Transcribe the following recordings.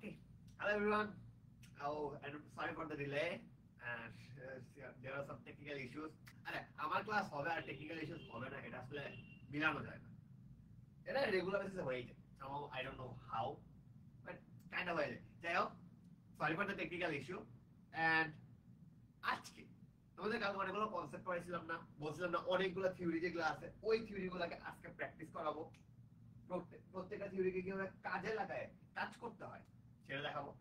Okay. Hello everyone. Oh, and sorry for the delay. And there are some technical issues. আরে আমার class হবে আর technical issues হবে না, এটা আসলে মিলানো যায় না। এটা রেগুলার বেসিসে হয়ে যায়। Somehow I don't know how, but kind of হয়ে যায়। যাই হোক, sorry for the technical issue. And আজকে তোমাদের কালকে অনেকগুলো কনসেপ্ট পড়াইছিলাম না, বলছিলাম না অনেকগুলো থিওরি যেগুলো আছে ওই থিওরিগুলোকে আজকে প্র্যাকটিস করাবো। প্রত্যেকটা থিওরিকে কিভাবে কাজে লাগায় কাজ করতে হয় সেটা দেখাবো।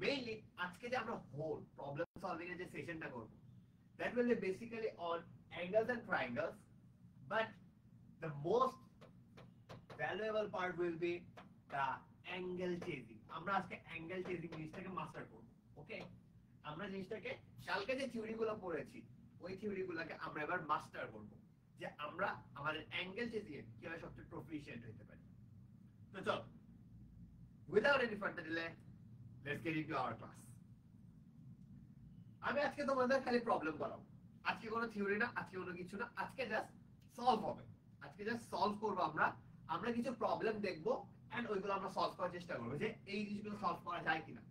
মেইনলি আজকে যে আমরা হোল প্রবলেম সলভিং এর যে সেশনটা করব, that will be basically on angles and triangles, but the most valuable part will be the angle chasing. আমরা আজকে অ্যাঙ্গেল চেজিং জিনিসটাকে মাস্টার করব। ওকে, আমরা জিনিসটাকে কালকে যে থিওরিগুলো পড়েছি ওই থিওরিগুলোকে আমরা এবার মাস্টার করব, যে আমরা আমাদের অ্যাঙ্গেল চেজিং এ কিভাবে সবচেয়ে প্রফিশিয়েন্ট হতে পারি। তো চলো, without any further delay, let's get into our class. আমি আজকে তোমাদের খালি প্রবলেম করাবো। আজকে কোনো থিওরি না, আজকে কোনো কিছু না, আজকে জাস্ট সলভ হবে। আজকে জাস্ট সলভ করবো আমরা কিছু প্রবলেম দেখবো এন্ড ওইগুলো আমরা সলভ করার চেষ্টা করবো, যে এই জিনিসগুলো সলভ করা যায় কিনা,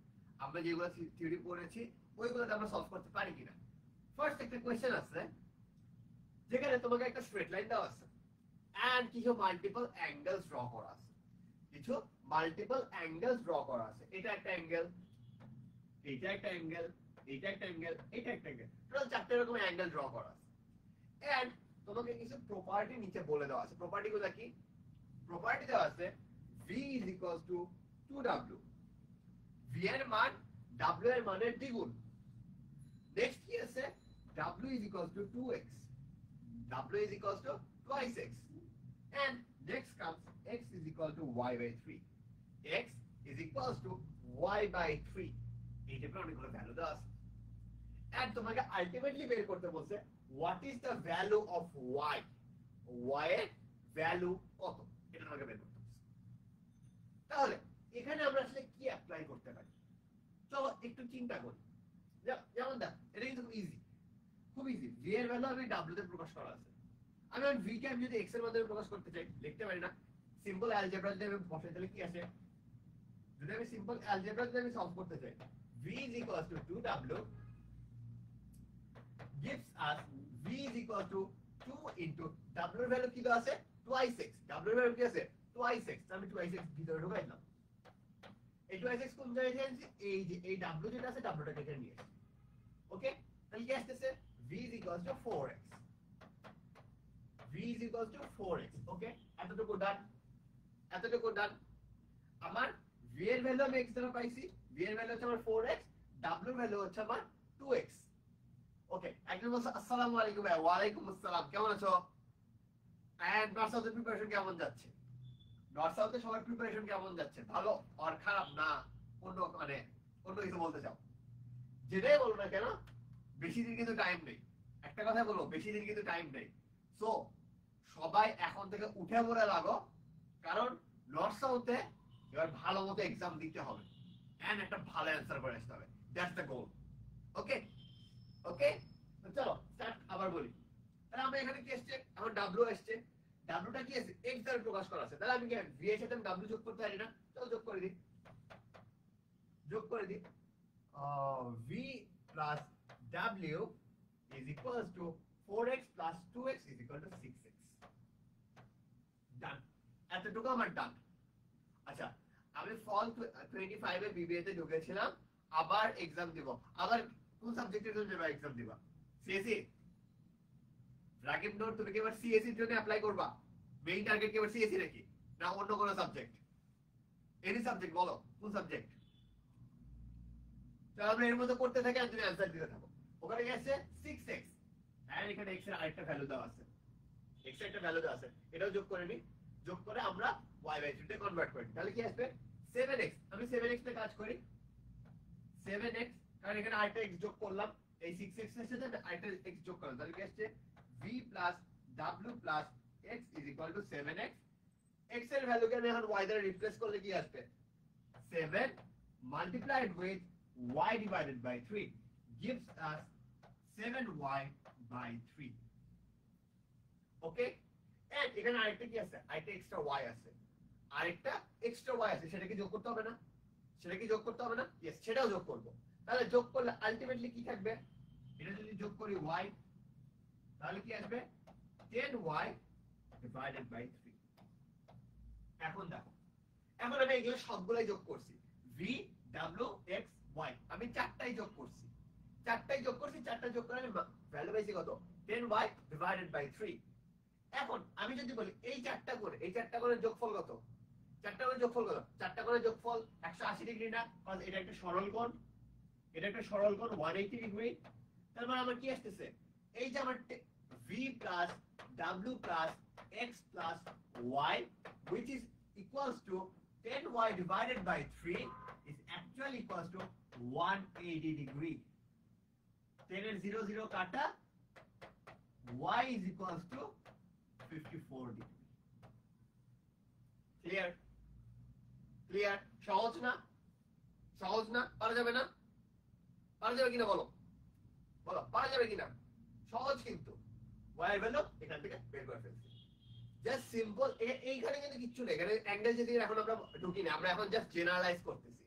আমরা যেগুলো থিওরি পড়েছি ওইগুলোতে আমরা সলভ করতে পারি কিনা। ফার্স্ট একটা কোয়েশ্চেন আছে, যেখানে তোমাকে একটা স্ট্রেট লাইন দেওয়া আছে এন্ড কিছু মাল্টিপল অ্যাঙ্গেলস ড্র করা আছে। কিছু মাল্টিপল অ্যাঙ্গেলস ড্র করা আছে। এটা একটা অ্যাঙ্গেল, এটা একটা অ্যাঙ্গেল, এটা একটা অ্যাঙ্গেল, এটা একটা অ্যাঙ্গেল, টোটাল চারটে রকমের অ্যাঙ্গেল ড্র করা আছে। এন্ড তোমাকে কিছু প্রপার্টি নিচে বলে দেওয়া আছে। প্রপার্টি গুলো কি? প্রপার্টি দেওয়া আছে v is equals to 2w, v এর মান w এর মানের দ্বিগুণ। নেক্সট কি আছে? w is equals to 2x, w is equals to twice x, and next comes x is equal to y by 3, x is equals to y by 3. এই টাইপের অনেকগুলো ভ্যালু দেওয়া আছে। and তোমাকে আলটিমেটলি বের করতে বলছে what is the value of y, y এর ভ্যালু কত, এটা তোমাকে বের করতে বলছে। তাহলে এখানে আমরা আসলে কি অ্যাপ্লাই করতে পারি, চলো একটু চিন্তা করি। যেমন দেখ, এটা কিন্তু খুব ইজি। v এর ভ্যালু আমি w তে প্রকাশ করা আছে। আমি v কে আমি যদি x এর মাধ্যমে প্রকাশ করতে চাই লিখতে পারি না? সিম্পল অ্যালজেব্রা যদি আমি বসাই তাহলে কি আসে? যদি আমি সিম্পল অ্যালজেব্রা যদি আমি সলভ করতে চাই, v is equals to 2w gives us v is equal to 2 into w এর ভ্যালু কি দেওয়া আছে? twice x, w এর ভ্যালু কি আছে? twice x, আমি twice x ভিতরে ঢুকাই দিলাম। এই twice x কোন জায়গায় আছে? এই যে এই w যেটা আছে w টাকে এখানে নিয়ে আসি। ওকে, তাহলে কি আসছে? v is equals to 4x, v is equals to 4x. ওকে, এতটুকু ডান, এতটুকু ডান। আমার v এর ভ্যালু আমি x দ্বারা পাইছি, v এর ভ্যালু হচ্ছে আমার 4x, w এর ভ্যালু হচ্ছে আমার 2x। ওকে, একজন বলছে আসসালামু আলাইকুম ভাই। ওয়ালাইকুম আসসালাম, কেমন আছো? এন্ড নর্থ সাউথের প্রিপারেশন কেমন যাচ্ছে? নর্থ সাউথে সবার প্রিপারেশন কেমন যাচ্ছে? ভালো আর খারাপ না অন্য অন্য কিছু বলতে চাও? যেটাই বলো না কেন, বেশি দিন কিন্তু টাইম নেই। একটা কথা বলবো, বেশি দিন কিন্তু টাইম নেই। সো সবাই এখন থেকে উঠে পড়ে লাগো, কারণ নর্থ সাউথে এবার ভালো মতো এক্সাম দিতে হবে এন্ড একটা ভালো অ্যান্সার করে আসতে হবে। দ্যাটস দ্য গোল। ওকে ওকে, চলো স্টার্ট। আবার বলি, তাহলে আমরা এখানে কি আসছে? আমার w আসছে। wটা কি আছে? x দ্বারা প্রকাশ করা আছে। তাহলে আমি কি v এর সাথে আমি w যোগ করতে পারি না? চলো যোগ করে দিই, যোগ করে দিই। v plus w is equals to 4x plus 2x is equal to 6x. ডান, এতটুকু আমার ডান। আচ্ছা, আমি ফল 25 এ বিবিএ তে ঢুকেছিলাম, আবার এক্সাম দিব। আবার কোন সাবজেক্টের জন্য এক্সাম দিবা? সিএসসি? রাকিব নোট, তুমি কি এবার সিএসসি এর জন্য অ্যাপ্লাই করবা? মেইন টার্গেট কি এবার সিএসসি নাকি না অন্য কোনো সাবজেক্ট? এনি সাবজেক্ট বলো, কোন সাবজেক্ট? তাহলে আমরা এর মধ্যে করতে থাকি আর তুমি অ্যানসার দিতে থাকো। ওখানে কি আছে? 6x, আর এখানে x এর আরেকটা ভ্যালু দেওয়া আছে, x এর একটা ভ্যালু দেওয়া আছে, এটাও যোগ করে নি। যোগ করে আমরা y বাই 3 তে কনভার্ট করি, তাহলে কি আসবে? 7x। আমি 7x তে কাজ করি, 7x, কারণ এখানে আরেকটা x যোগ করলাম, এই 6x এর সাথে আরেকটা x যোগ করলাম, তাহলে কি আসছে? v plus w plus x is equal to 7x. x এর ভ্যালুকে আমি এখন y দ্বারা রিপ্লেস করলে কি আসবে? 7 multiplied with y divided by 3 gives us 7y by 3. Okay, and এখানে আরেকটা কি আছে? আরেকটা এক্সট্রা y আছে, আরেকটা এক্সট্রা y আছে, সেটাকে যোগ করতে হবে না? সেটা কি যোগ করতে হবে না? ইয়েস, সেটাও যোগ করব। তাহলে যোগ করলে আলটিমেটলি কি থাকবে? এটা যদি যোগ করি y, তাহলে কি আসবে? 10y divided by 3। এখন দেখো, এখন আমি এগুলো সবগুলাই যোগ করছি, v w x y, আমি চারটাই যোগ করছি, চারটা যোগ করে আমি ভ্যালু পাইছি কত? 10y divided by 3। এখন আমি যদি বলি এই চারটা করে যোগফল কত? চারটা করে যোগফল কত? চারটা করে যোগফল 180 ডিগ্রি না? কারণ এটা একটা সরল কোণ, 180 ডিগ্রি। তার মানে আমার কি আসতেছে? এই যে আমার v plus w plus x plus y which is equals to 10y divided by 3 is actually equals to 180 degree. 10 এর 0 0 কাটা, y is equals to 54 degree. Clear? Clear? সহজ না? সহজ না? পারা যাবে না? পারা যাবে কিনা বলো? বলো, পারা যাবে কিনা? সহজ কিন্তু। y এর ভ্যালু এখান থেকে বের করে ফেলছি। Just simple. এইখানে কিন্তু কিচ্ছু নেই, এখানে অ্যাঙ্গেল যদি এখন আমরা ঢুকি না, আমরা এখন জাস্ট জেনারেলাইজ করতেছি,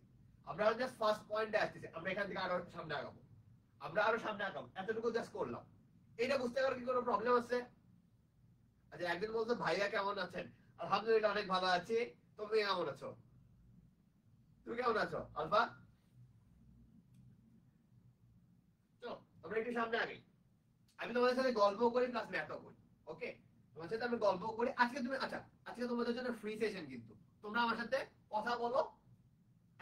আমরা জাস্ট ফার্স্ট পয়েন্টে আসতেছি, আমরা এখান থেকে আরো সামনে আগাবো, এতটুকু জাস্ট করলাম। এটা বুঝতে পারো কি কোনো প্রবলেম আছে? আচ্ছা, একদিন বলতো ভাইয়া কেমন আছেন? আলহামদুলিল্লাহ অনেক ভালো আছি। তুমি কেমন আছো? তুমি কেমন আছো আলফা? চলো আমরা একটু সামনে আগে। আমি তোমাদের সাথে গল্প করি প্লাস ম্যাথও করি। ওকে, তোমার সাথে আমি গল্প করি। আজকে তুমি, আচ্ছা আজকে তোমাদের জন্য ফ্রি সেশন, কিন্তু তোমরা আমার সাথে কথা বলো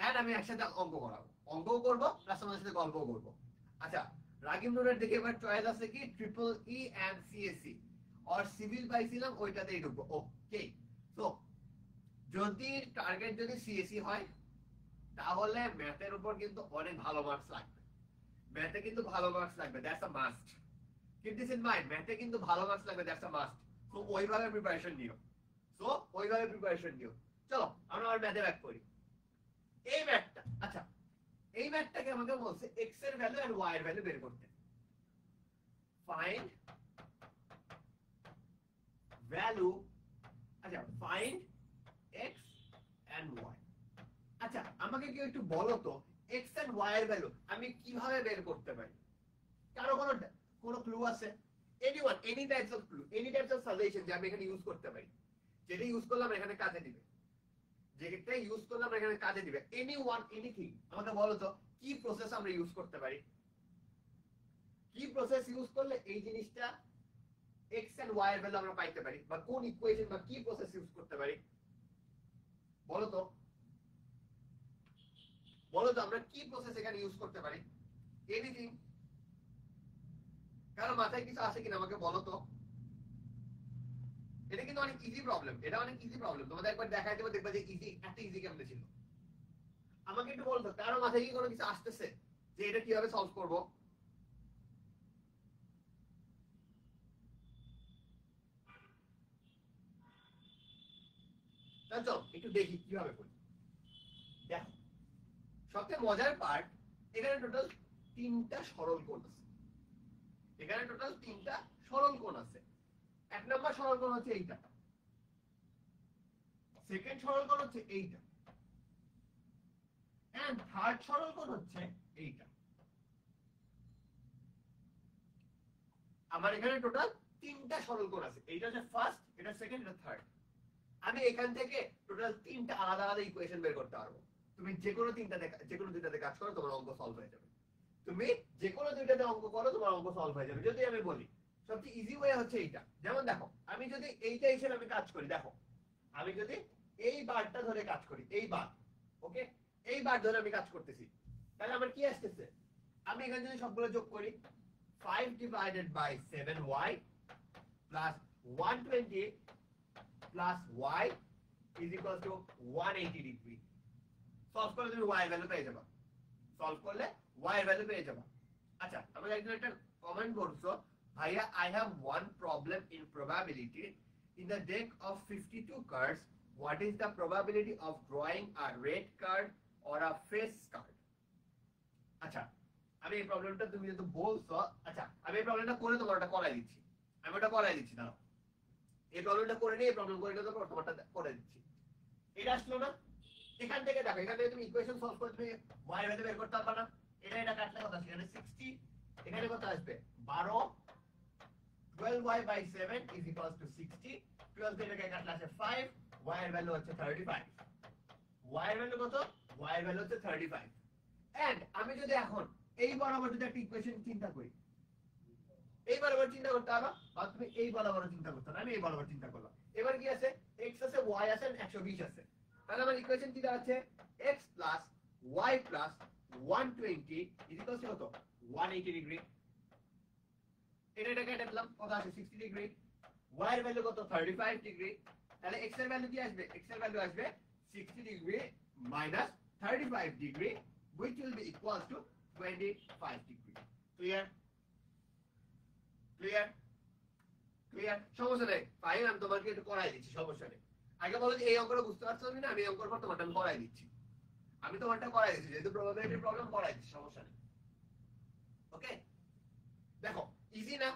এন্ড আমি একসাথে অঙ্ক করাবো, অঙ্কও করবো প্লাস তোমাদের সাথে গল্পও করবো। আচ্ছা, রাগিব নুরের দিকে এবার চয়েস আছে কি ট্রিপল ই এন্ড সিএসসি আর সিভিল পাইছিলাম ওইটাতেই ঢুকবো। ওকে, তো যদি টার্গেট যদি সিএসসি হয় তাহলে ম্যাথের উপর কিন্তু অনেক ভালো মার্কস লাগবে, ম্যাথে কিন্তু ভালো মার্কস লাগবে, that's a must. Keep this in mind, ম্যাথে কিন্তু ভালো মার্কস লাগবে, দ্যাটস আ মাস্ট। সো ওইভাবে প্রিপারেশন নিও, চলো আমরা আর ম্যাথে ব্যাক করি। এই ম্যাথটা, আচ্ছা এই ম্যাথটাকে আমাকে বলছে x এর ভ্যালু এন্ড y এর ভ্যালু বের করতে। ফাইন্ড ভ্যালু, আচ্ছা ফাইন্ড x এন্ড y। আচ্ছা আমাকে কি একটু বলো তো x এন্ড y এর ভ্যালু আমি কিভাবে বের করতে পারি? কারো কোনো ক্লু আছে? Anyone, any types of clue, any types of suggestion যে আমি এখানে ইউজ করতে পারি, যেটা ইউজ করলাম এখানে কাজে দিবে, যেটা ইউজ করলাম এখানে কাজে দিবে। এনিওয়ান, এনিথিং আমাকে বলো তো কি প্রসেস আমরা ইউজ করতে পারি, কি প্রসেস ইউজ করলে এই জিনিসটা x এন্ড y এর ভ্যালু আমরা পাইতে পারি, বা কোন ইকুয়েশন বা কি প্রসেস ইউজ করতে পারি বলো তো? আমরা কি প্রসেস এখানে ইউজ করতে পারি? এনিথিং, কারো মাথায় কিছু আসে কিনা আমাকে বলো তো। এটা কিন্তু অনেক ইজি প্রবলেম, তোমাদের একবার দেখাই দেবো, দেখবা যে ইজি, এত ইজি কেমনে ছিল। আমাকে একটু বলতো কারো মাথায় কি কোনো কিছু আসতেছে যে এটা কিভাবে সলভ করব? চলো একটু দেখি কিভাবে করি। দেখো, সবচেয়ে মজার পার্ট, এখানে টোটাল তিনটা সরল কোণ আছে, এক নম্বর সরল কোণ হচ্ছে এইটা, সেকেন্ড সরল কোণ হচ্ছে এইটা, এন্ড থার্ড সরল কোণ হচ্ছে এইটা। আমার এখানে টোটাল তিনটা সরল কোণ আছে, এইটা হচ্ছে ফার্স্ট, এটা সেকেন্ড, এটা থার্ড। আমি এখান থেকে টোটাল তিনটা আলাদা আলাদা ইকুয়েশন বের করতে পারবো। তুমি যে কোনো দুইটাতে কাজ করো, তোমার অঙ্ক সলভ হয়ে যাবে। তুমি যে কোনো দুইটাতে অঙ্ক করো, তোমার অঙ্ক সলভ হয়ে যাবে। যদি আমি বলি সবচেয়ে ইজি ওয়ে হচ্ছে এইটা, যেমন দেখো আমি যদি এইটা হিসেবে আমি কাজ করি, দেখো আমি যদি এই বারটা ধরে কাজ করি, এই বার, ওকে এই বার ধরে আমি কাজ করতেছি, তাহলে আমার কি আসতেছে? আমি এখানে যদি সবগুলো যোগ করি, 5 divided by 7y plus 120 plus y is equal to 180 degree. Solve করলে তুমি y এর ভ্যালু পেয়ে যাবে, আচ্ছা আমাকে একজন একটা কমেন্ট করছো, ভাইয়া I have one problem in probability. In the deck of 52 cards, what is the probability of drawing a red card or a face card? আচ্ছা আমি এই প্রবলেমটা, তুমি যেহেতু বলছো, আচ্ছা আমি এই প্রবলেমটা করে তোমার ওটা করাই দিচ্ছি, দাও এই প্রবলেমটা করে নিয়ে, এই প্রবলেম করে নিয়ে তোমারটা করে দিচ্ছি। এটা আসলো না? এখান থেকে দেখো, এখান থেকে তুমি ইকুয়েশন সলভ করে তুমি y এর ভ্যালু বের করতে পারবে না। এটা কাটলে কত আসবে? এখানে 60, এখানে কত আসবে? 12, 12y by 7 is equals to 60, 12 থেকে কাটলে আসে 5, y এর ভ্যালু হচ্ছে 35, y এর ভ্যালু কত? y এর ভ্যালু হচ্ছে 35। এন্ড আমি যদি এখন এই বরাবর যদি একটা ইকুয়েশন চিন্তা করি, এই বরাবর চিন্তা করতে পারো, বা তুমি এই বরাবর চিন্তা করতে পারো, আমি এই বরাবর চিন্তা করলাম। এবার কি আছে? x আছে, y আছে, 120 আছে। তাহলে আমার ইকুয়েশন কি দাঁড়াচ্ছে? x plus y plus 120 is equals to কত? 180 ডিগ্রি। এটা কেটে দিলাম, কত আসে? 60 ডিগ্রি। y এর ভ্যালু কত? 35 ডিগ্রি। তাহলে x এর ভ্যালু কি আসবে? x এর ভ্যালু আসবে 60 degree minus 35 degree, which will be equals to 25 degree. Clear? Clear? Clear? সমস্যা নেই, ফাইন, আমি তোমাকে একটু করাই দিচ্ছি, সমস্যা নেই। আগে বলো যে এই অঙ্কটা বুঝতে পারছো না, আমি এই অঙ্কটা তোমারটা আমি করাই দিচ্ছি। আমি তোমারটা করাই দিচ্ছি, যেহেতু প্রবাবিলিটি প্রবলেম করাই দিচ্ছি, সমস্যা নেই। ওকে, দেখো ইজি না?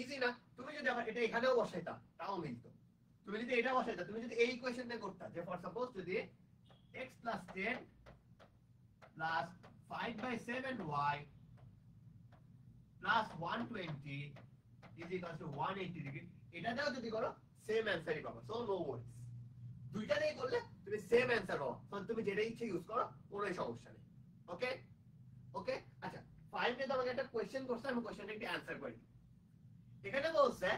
ইজি না? তুমি যদি আবার এটা এখানেও বসাইতা তাও মিলতো। তুমি যদি এটা বসাইতা, তুমি যদি এই ইকুয়েশনটা করতা যে ফর সাপোজ যদি x plus 10 plus 5 by 7y plus 120 is equals to 180 degree, এটা দাও যদি করো সেম অ্যানসারই পাবো। সো নো ওয়ারিজ, দুইটা দিয়ে করলে তুমি সেম অ্যানসার পাবো। সো তুমি যেটা ইচ্ছে ইউজ করো, কোনো সমস্যা নেই। ওকে ওকে, আচ্ছা ফাইনালি তোমাকে একটা কোশ্চেন করছে, আমি কোশ্চেনটা একটু অ্যানসার করি। এখানে বলছে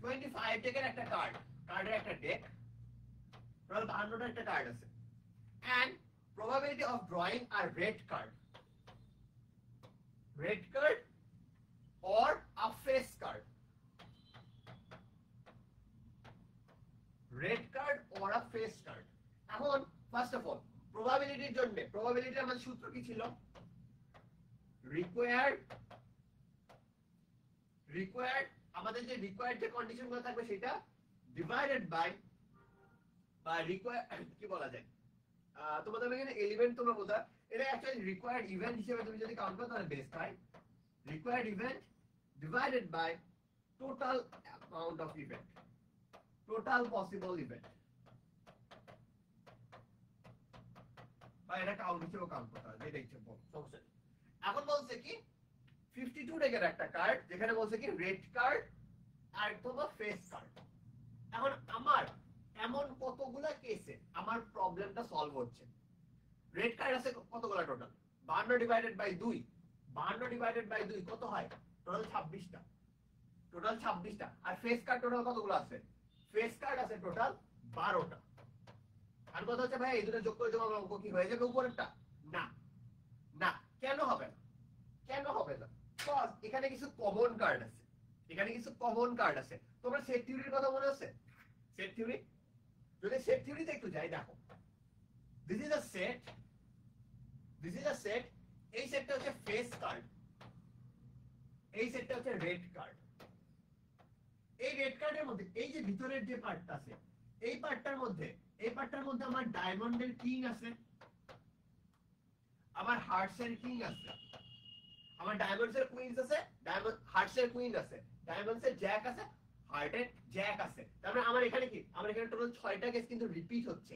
25 টেকের একটা কার্ড, কার্ডের একটা ডেক, টোটাল 52টা একটা কার্ড আছে, and probability of drawing a red card or a face card, red card or a face card। এখন ফার্স্ট অফ অল প্রবাবিলিটির জন্য, প্রবাবিলিটির আমাদের সূত্র কি ছিল? রিকোয়ার্ড আমাদের যে রিকোয়ার্ড যে কন্ডিশনগুলো থাকবে সেটা ডিভাইডেড বাই, বা রিকোয়ার্ড কি বলা যায়, তোমাদের এখানে এলিমেন্ট তোমরা বোঝা, এটা অ্যাকচুয়ালি রিকোয়ার্ড ইভেন্ট হিসেবে তুমি যদি কাউন্ট করো তাহলে বেস্ট হয়। Required event divided by total amount of event, total possible event, বা এটা কাউন্ট হিসেবে কাউন্ট করতে হবে, যেটা ইচ্ছে বল, সমস্যা নেই। এখন বলছে কি 52 টাকার একটা কার্ড, যেখানে বলছে কি রেড কার্ড আর অথবা ফেস কার্ড। এখন আমার এমন কতগুলা কেসে আমার প্রবলেমটা সলভ হচ্ছে। রেড কার্ড আছে কতগুলা? Total 52 divided by 2, 52 divided by 2 কত হয়? টোটাল 26টা, টোটাল 26টা। আর ফেস কার্ড টোটাল কতগুলো আছে? ফেস কার্ড আছে টোটাল 12টা। আর কথা হচ্ছে ভাই এই দুটো যোগ করে তোমার অঙ্ক কি হয়ে যাবে উপরেরটা? না না, কেন হবে না? কেন হবে না? কজ এখানে কিছু কমন কার্ড আছে, এখানে কিছু কমন কার্ড আছে। তোমরা সেট থিওরির কথা মনে আছে? সেট থিওরি, যদি সেট থিওরিতে একটু যাই, দেখো this is a set, this is a set, এই সেটটা হচ্ছে ফেস কার্ড, এই সেটটা হচ্ছে রেড কার্ড। এই রেড কার্ডের মধ্যে এই যে ভিতরের যে পার্টটা আছে, এই পার্টটার মধ্যে, এই পার্টটার মধ্যে আমার ডায়মন্ডের কিং আছে, আমার হার্টসের কিং আছে, আমার ডায়মন্ডসের কুইন্স আছে, ডায়মন্ড হার্টসের কুইন আছে, ডায়মন্ডসের জ্যাক আছে, হার্টের জ্যাক আছে। তার মানে আমার এখানে কি, আমার এখানে টোটাল 6টা কেস কিন্তু রিপিট হচ্ছে,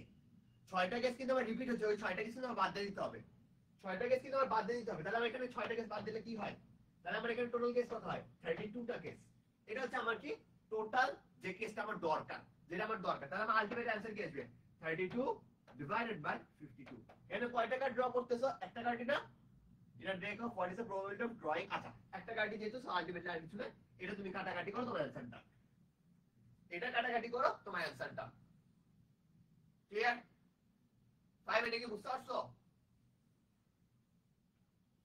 6টা কেস কিন্তু আমার রিপিট হচ্ছে। ওই 6টা কেস কিন্তু আমার বাদ দিয়ে দিতে হবে, 6টা কেস কিন্তু আমার বাদ দিয়ে দিতে হবে। তাহলে আমার এখানে 6টা কেস বাদ দিলে কি হয়? তাহলে আমার এখানে টোটাল কেস কত হয়? 32টা কেস। এটা হচ্ছে আমার কি টোটাল যে কেসটা আমার দরকার, যেটা আমার দরকার। তাহলে আমার আলটিমেট অ্যানসার কি আসবে? 32 ডিভাইডেড বাই 52। এখানে কয়টা কার্ড ড্র করতেছো? একটা কার্ডই না, এটা দেখো what is the probability of drawing. আচ্ছা একটা কার্ডই যেহেতু আলটিমেটলি আর কিছু না, এটা তুমি কাটাকাটি করো, তোমার অ্যানসারটা, এটা কাটাকাটি করো, তোমার অ্যানসারটা ক্লিয়ার? 5 এটা কি বুঝতে পারছো?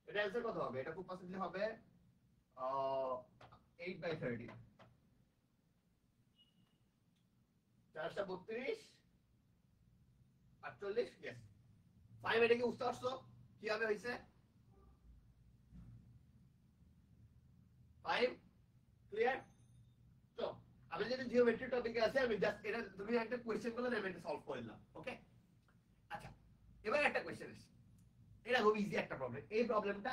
এটা অ্যানসার কত হবে? এটা খুব পসিবলি হবে 8 বাই 30, 432 48। यस 5 এটা কি বুঝতে পারছো কিভাবে হইছে? 5 ক্লিয়ার? তো আমি যদি জিওমেট্রি টপিকে আছে, আমি জাস্ট এটা তুমি একটা কোশ্চেন বলে আমি এটা সলভ করলাম। ওকে আচ্ছা এবার একটা কোশ্চেন আছে, এটা খুব ইজি একটা প্রবলেম। এই প্রবলেমটা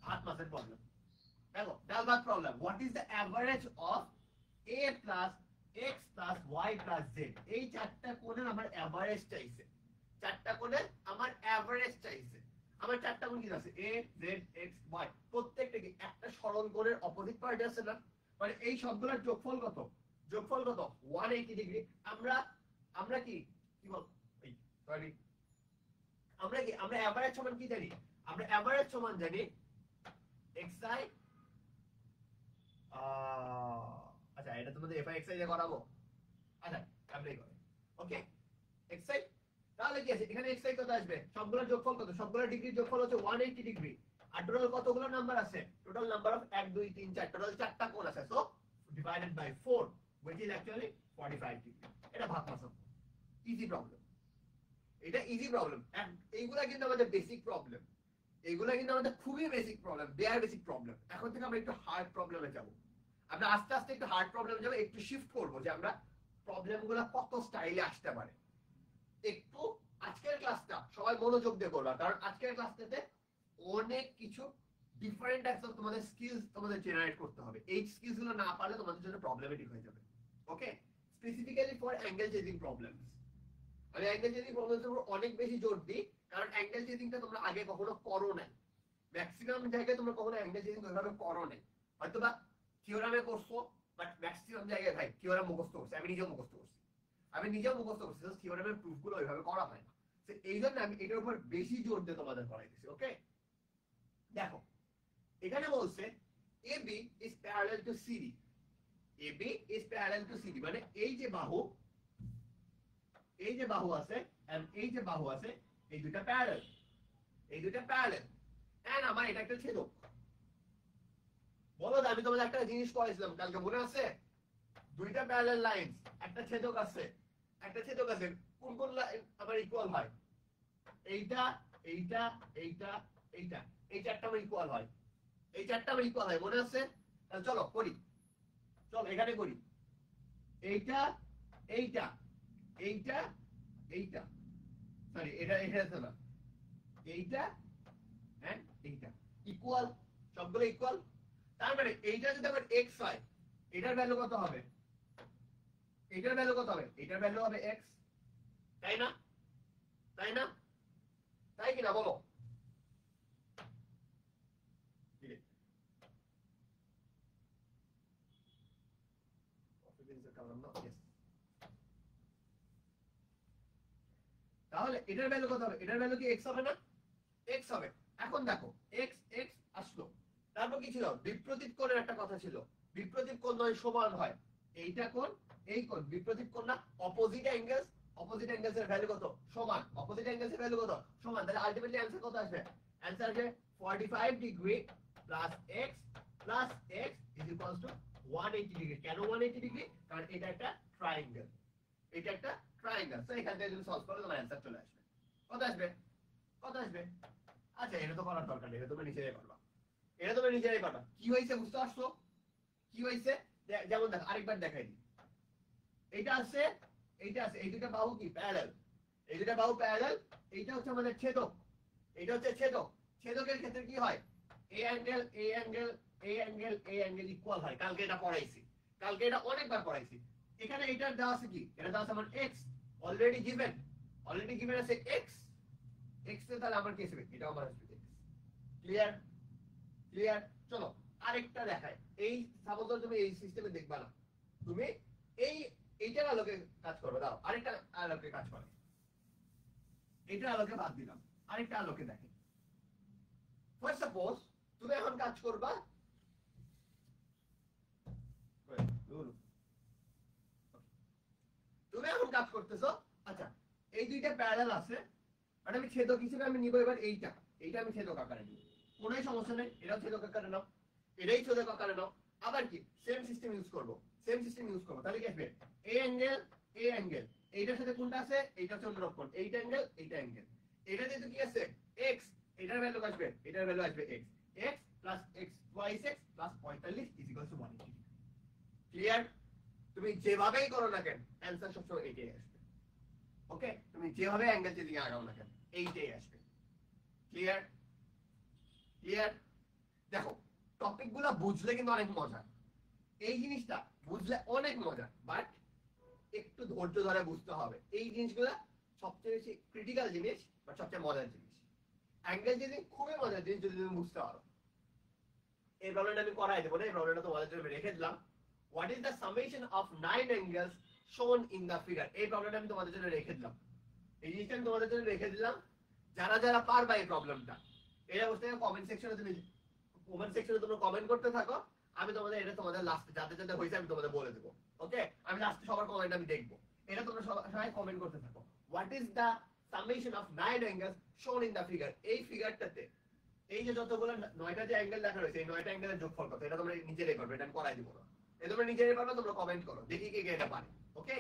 ভাত মাছের প্রবলেম। দেখো ডাল ভাত problem. What is the average of a plus a x plus y plus z এই চারটা কোণের আমার এভারেজ চাইছে, চারটা কোণের আমার এভারেজ চাইছে। আমার চারটা কোণ কি আছে, a z x y, প্রত্যেকটা কি একটা সরল কোণের অপোজিট পার্ট আছে না, মানে এই সবগুলোর যোগফল কত, যোগফল কত 180 ডিগ্রি। আমরা আমরা কি কি বল এই সরি আমরা কি আমরা এভারেজ সমান কি জানি, আমরা এভারেজ সমান জানি xi আচ্ছা এটা তোমাদের fi দিয়ে করাবো, আচ্ছা আমরা করি ওকে xi, তাহলে কি আছে এখানে xi কত আসবে, সবগুলোর যোগফল কত, সবগুলোর ডিগ্রির যোগফল হচ্ছে 180 ডিগ্রি। আর টোটাল কতগুলো নাম্বার আছে, টোটাল নাম্বার অফ 1 2 3 4, টোটাল চারটা কোণ আছে, so divided by 4 which is actually 45 degree. এটা ভাগ মাসা ইজি প্রবলেম, এটা ইজি প্রবলেম। এইগুলা কিন্তু আমাদের বেসিক প্রবলেম, এইগুলা কিন্তু আমাদের খুবই basic problem, their basic problem. এখন থেকে আমরা একটু হার্ড প্রবলেমে যাব, আমরা আস্তে আস্তে একটু হার্ড প্রবলেমে যাব, একটু শিফট করব যে আমরা প্রবলেমগুলো কত স্টাইলে আসতে পারে। একটু আজকের ক্লাসটা সবাই মনোযোগ দিয়ে করবা, কারণ আজকের ক্লাসটাতে অনেক কিছু ডিফারেন্ট টাইপস অফ তোমাদের স্কিলস তোমাদের জেনারেট করতে হবে। এই স্কিলস গুলো না পারলে তোমাদের জন্য প্রবলেমেটিক হয়ে যাবে। Okay, specifically for angle chasing problems. আমি অ্যাঙ্গেল চেজিং প্রবলেমসের উপর অনেক বেশি জোর দিই, কারণ অ্যাঙ্গেল চেজিংটা তোমরা আগে কখনো করো নাই, ম্যাক্সিমাম জায়গায় তোমরা কখনো অ্যাঙ্গেল চেজিং ওইভাবে করো নাই। হয়তোবা থিওরামে করছো, বাট ম্যাক্সিমাম জায়গায় ভাই থিওরাম মুখস্থ করছে, আমি নিজেও মুখস্থ করছি, থিওরামের প্রুফগুলো ওইভাবে করা হয় না। তো এই জন্য আমি এটার উপর বেশি জোর দিয়ে তোমাদের করাইতেছি। ওকে, দেখো এখানে বলছে AB is parallel to CD, AB is parallel to CD, মানে এই যে বাহু আছে and এই যে বাহু আছে, এই দুটো প্যারালাল, এই দুটো প্যারালাল, এন্ড আমার এটা একটা ছেদক। বলো আমি তোমাদের একটা জিনিস করেছিলাম কালকে, মনে আছে? দুইটা প্যারালাল লাইনস, একটা ছেদক আছে, একটা ছেদক আছে, কোন কোন লাইন আমার ইকুয়াল হয়? এইটা এইটা এইটা এইটা, এই চারটা আমার ইকুয়াল হয়, এই চারটা আমার ইকুয়াল হয়, মনে আছে? তাহলে চলো করি, চলো এখানে করি। এইটা এইটা এইটা এইটা, সরি এটা এটা আছে না, এইটা এন্ড এইটা ইকুয়াল, সবগুলো ইকুয়াল। তার মানে এইটা যদি আমার x হয়, এটার ভ্যালু কত হবে, এটার ভ্যালু কত হবে, এটার ভ্যালু হবে x, তাই না? তাই না? তাই কিনা বলো? তাহলে এটার ভ্যালু কত হবে, এটার ভ্যালু কি x হবে না? x হবে। এখন দেখো x x আসলো, তারপর কি ছিল, বিপরীত কোণের একটা কথা ছিল, বিপরীত কোণ নয় সমান হয়, এইটা কোণ এই কোণ, বিপরীত কোণ না, অপোজিট অ্যাঙ্গেলস, অপোজিট অ্যাঙ্গেলস এর ভ্যালু কত, সমান, অপোজিট অ্যাঙ্গেলস এর ভ্যালু কত, সমান। তাহলে আলটিমেটলি आंसर কত আসবে, आंसर আসবে 45 degree plus x plus x is equals to 180 degree. কেন 180 ডিগ্রি? কারণ এটা একটা ট্রায়াঙ্গেল, এটা একটা ট্রায়াঙ্গেল। সো এখান থেকে যদি সলভ করো তোমার आंसर চলে আসবে। কত আসবে, কত আসবে? আচ্ছা এটা তো করার দরকার নেই, এটা তুমি নিজেরাই করবা, এটা তুমি নিজেরাই করবা। কি হইছে বুঝতে পারছো? কি হইছে যেমন দেখো আরেকবার দেখাই দিই, এইটা আছে, এইটা আছে, এই দুটো বাহু কি প্যারালাল, এই দুটো বাহু প্যারালাল, এইটা হচ্ছে আমাদের ছেদক, এইটা হচ্ছে ছেদক। ছেদকের ক্ষেত্রে কি হয়, এ অ্যাঙ্গেল এ অ্যাঙ্গেল এ অ্যাঙ্গেল এ অ্যাঙ্গেল ইকুয়াল হয়। কালকে এটা পড়াইছি, কালকে এটা অনেকবার পড়াইছি। এখানে এইটার দেওয়া আছে কি, এটা দেওয়া আছে আমার x, already given, already given আছে x, x এ তাহলে আমার কি আসবে, এটা আমার আসবে x। ক্লিয়ার? ক্লিয়ার? চলো আরেকটা দেখাই। এই সাপোজ তুমি এই সিস্টেমে দেখবা না, তুমি এইটার আলোকে কাজ করবে, দাও আরেকটা আলোকে কাজ করে, এইটার আলোকে বাদ দিলাম, আরেকটা আলোকে দেখে। ফার্স্ট সাপোজ তুমি এখন কাজ করবা, তুমি এখন কাজ করতেছো, আচ্ছা এই দুইটা প্যারালাল আছে, মানে আমি ছেদক হিসেবে আমি নিব এবার এইটা, এইটা আমি ছেদক আকারে নিব, কোনো সমস্যা নেই, এটাও ছেদক আকারে নাও, এটাই ছেদক আকারে নাও। আবার কি সেম সিস্টেম ইউজ করব, সেম সিস্টেম ইউজ করব। তাহলে কি আসবে, এ অ্যাঙ্গেল এ অ্যাঙ্গেল, এইটার সাথে কোনটা আছে, এইটা হচ্ছে অনুরূপ কোণ, এইটা অ্যাঙ্গেল এইটা অ্যাঙ্গেল, এটা যেহেতু কি আছে x, এটার ভ্যালু আসবে, এটার ভ্যালু আসবে x, x plus x twice x plus 45 is equal two 180। Clear? তুমি যেভাবেই করো না কেন অ্যানসার সবসময় এইটাই আসবে। ওকে, তুমি যেভাবে অ্যাঙ্গেল চেজিং আগাও না কেন এইটাই আসবে। ক্লিয়ার? ক্লিয়ার? দেখো টপিকগুলো বুঝলে কিন্তু অনেক মজা, এই জিনিসটা বুঝলে অনেক মজা, বাট একটু ধৈর্য ধরে বুঝতে হবে। এই জিনিসগুলো সবচেয়ে বেশি ক্রিটিক্যাল জিনিস বা সবচেয়ে মজার জিনিস। অ্যাঙ্গেল জিনিস খুবই মজার জিনিস যদি তুমি বুঝতে পারো। এই প্রবলেমটা আমি করাই দেবো না, এই প্রবলেমটা তোমাদের জন্য রেখে দিলাম। What is the summation of 9 angles শোন ইন দ্য ফিগার? এই প্রবলেমটা আমি তোমাদের জন্য রেখে দিলাম। এই জিনিসটা আমি তোমাদের জন্য রেখে দিলাম। যারা যারা পারবা এই প্রবলেমটা, এই অবস্থায় কমেন্ট সেকশনে তোমরা কমেন্ট করতে থাকো। আমি তোমাদের এটা তোমাদের লাস্টে যাদের যাদের হয়েছে আমি তোমাদের বলে দেবো। ওকে, আমি লাস্টে সবার কমেন্ট আমি দেখবো। এটা তোমরা সবাই কমেন্ট করতে থাকো। What is the summation of 9 angles শোন ইন দ্য ফিগার? এই ফিগারটাতে এই যে যতগুলো 9টা যে অ্যাঙ্গেল দেখা রয়েছে, এই 9টা অ্যাঙ্গেলের যোগফল কত? এটা তোমরা নিজেরাই করবে, এটা আমি করাই দিব না। এটা তোমরা নিজেরাই পারবে, তোমরা কমেন্ট করো, দেখি কে কে এটা পারে। Okay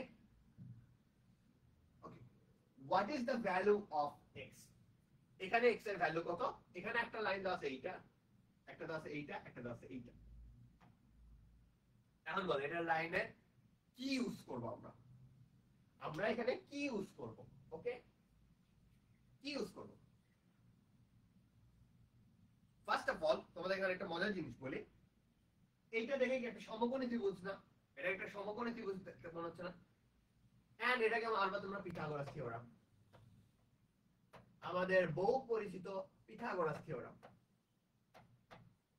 okay, what is the value of x? এখানে এক্স এর ভ্যালু কত? এখানে একটা লাইন দেওয়া আছে এইটা, একটা দেওয়া আছে এইটা, একটা দেওয়া আছে এইটা। এখন বল এটা লাইনে কি ইউজ করব আমরা? আমরা এখানে কি ইউজ করব? ওকে, কি ইউজ করব? ফার্স্ট অফ অল তোমাদের এখানে একটা মজার জিনিস বলি। এইটা দেখে কি একটা সমকোণী ত্রিভুজ না? এটা একটা সমকোণী ত্রিভুজ দেখতে মনে হচ্ছে না? এন্ড এটাকে আমরা তোমরা পিথাগোরাস থিওরাম, আমাদের বহু পরিচিত পিথাগোরাস থিওরাম।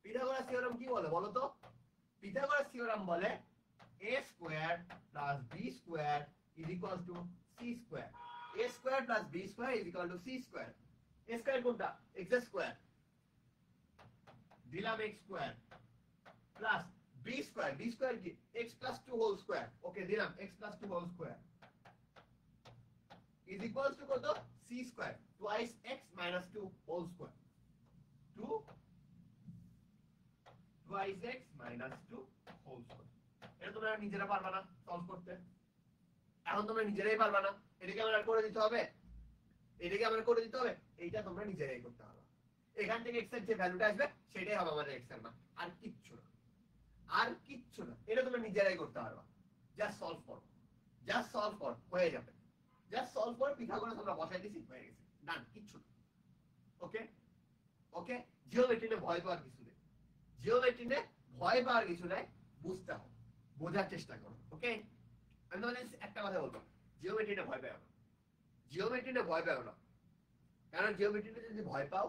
পিথাগোরাস থিওরাম কি বলে বলো তো? পিথাগোরাস থিওরাম বলে a square plus b square is equal to c square. a square plus b square is equal to c square. a square কোনটা? x স্কয়ার, দিলাম x square plus b square. b square কি? x plus 2 whole square. Okay, দিলাম x plus 2 whole square is equal to কত? c square twice x minus 2 whole square. 2 twice x minus 2 whole square. এটা তোমরা নিজেরা পারবা না solve করতে? এখন তোমরা নিজেরাই পারবা না, এটাকে আমরা করে দিতে হবে, এটাকে আমরা করে দিতে হবে। এইটা তোমরা নিজেরাই করতে হবে। এখান থেকে x এর যে ভ্যালুটা আসবে সেটাই হবে আমাদের x এর মান, আর কিচ্ছু না, আর কিচ্ছু না। এটা তোমরা নিজেরাই করতে পারবা। জাস্ট সলভ করো, জাস্ট সলভ কর, হয়ে যাবে। জাস্ট সলভ করে পিথাগোরাস আমরা বসাই দিছি, হয়ে গেছে, ডান, কিচ্ছু না। ওকে ওকে, জিওমেট্রিতে ভয় পাওয়ার কিছু নেই, জিওমেট্রিতে ভয় পাওয়ার কিছু নাই, বুঝতে হবে, বোঝার চেষ্টা করো। ওকে, আমি তোমাদের একটা কথা বলবো, জিওমেট্রিতে ভয় পাও না, জিওমেট্রিতে ভয় পাও না। কারণ জিওমেট্রিতে যদি ভয় পাও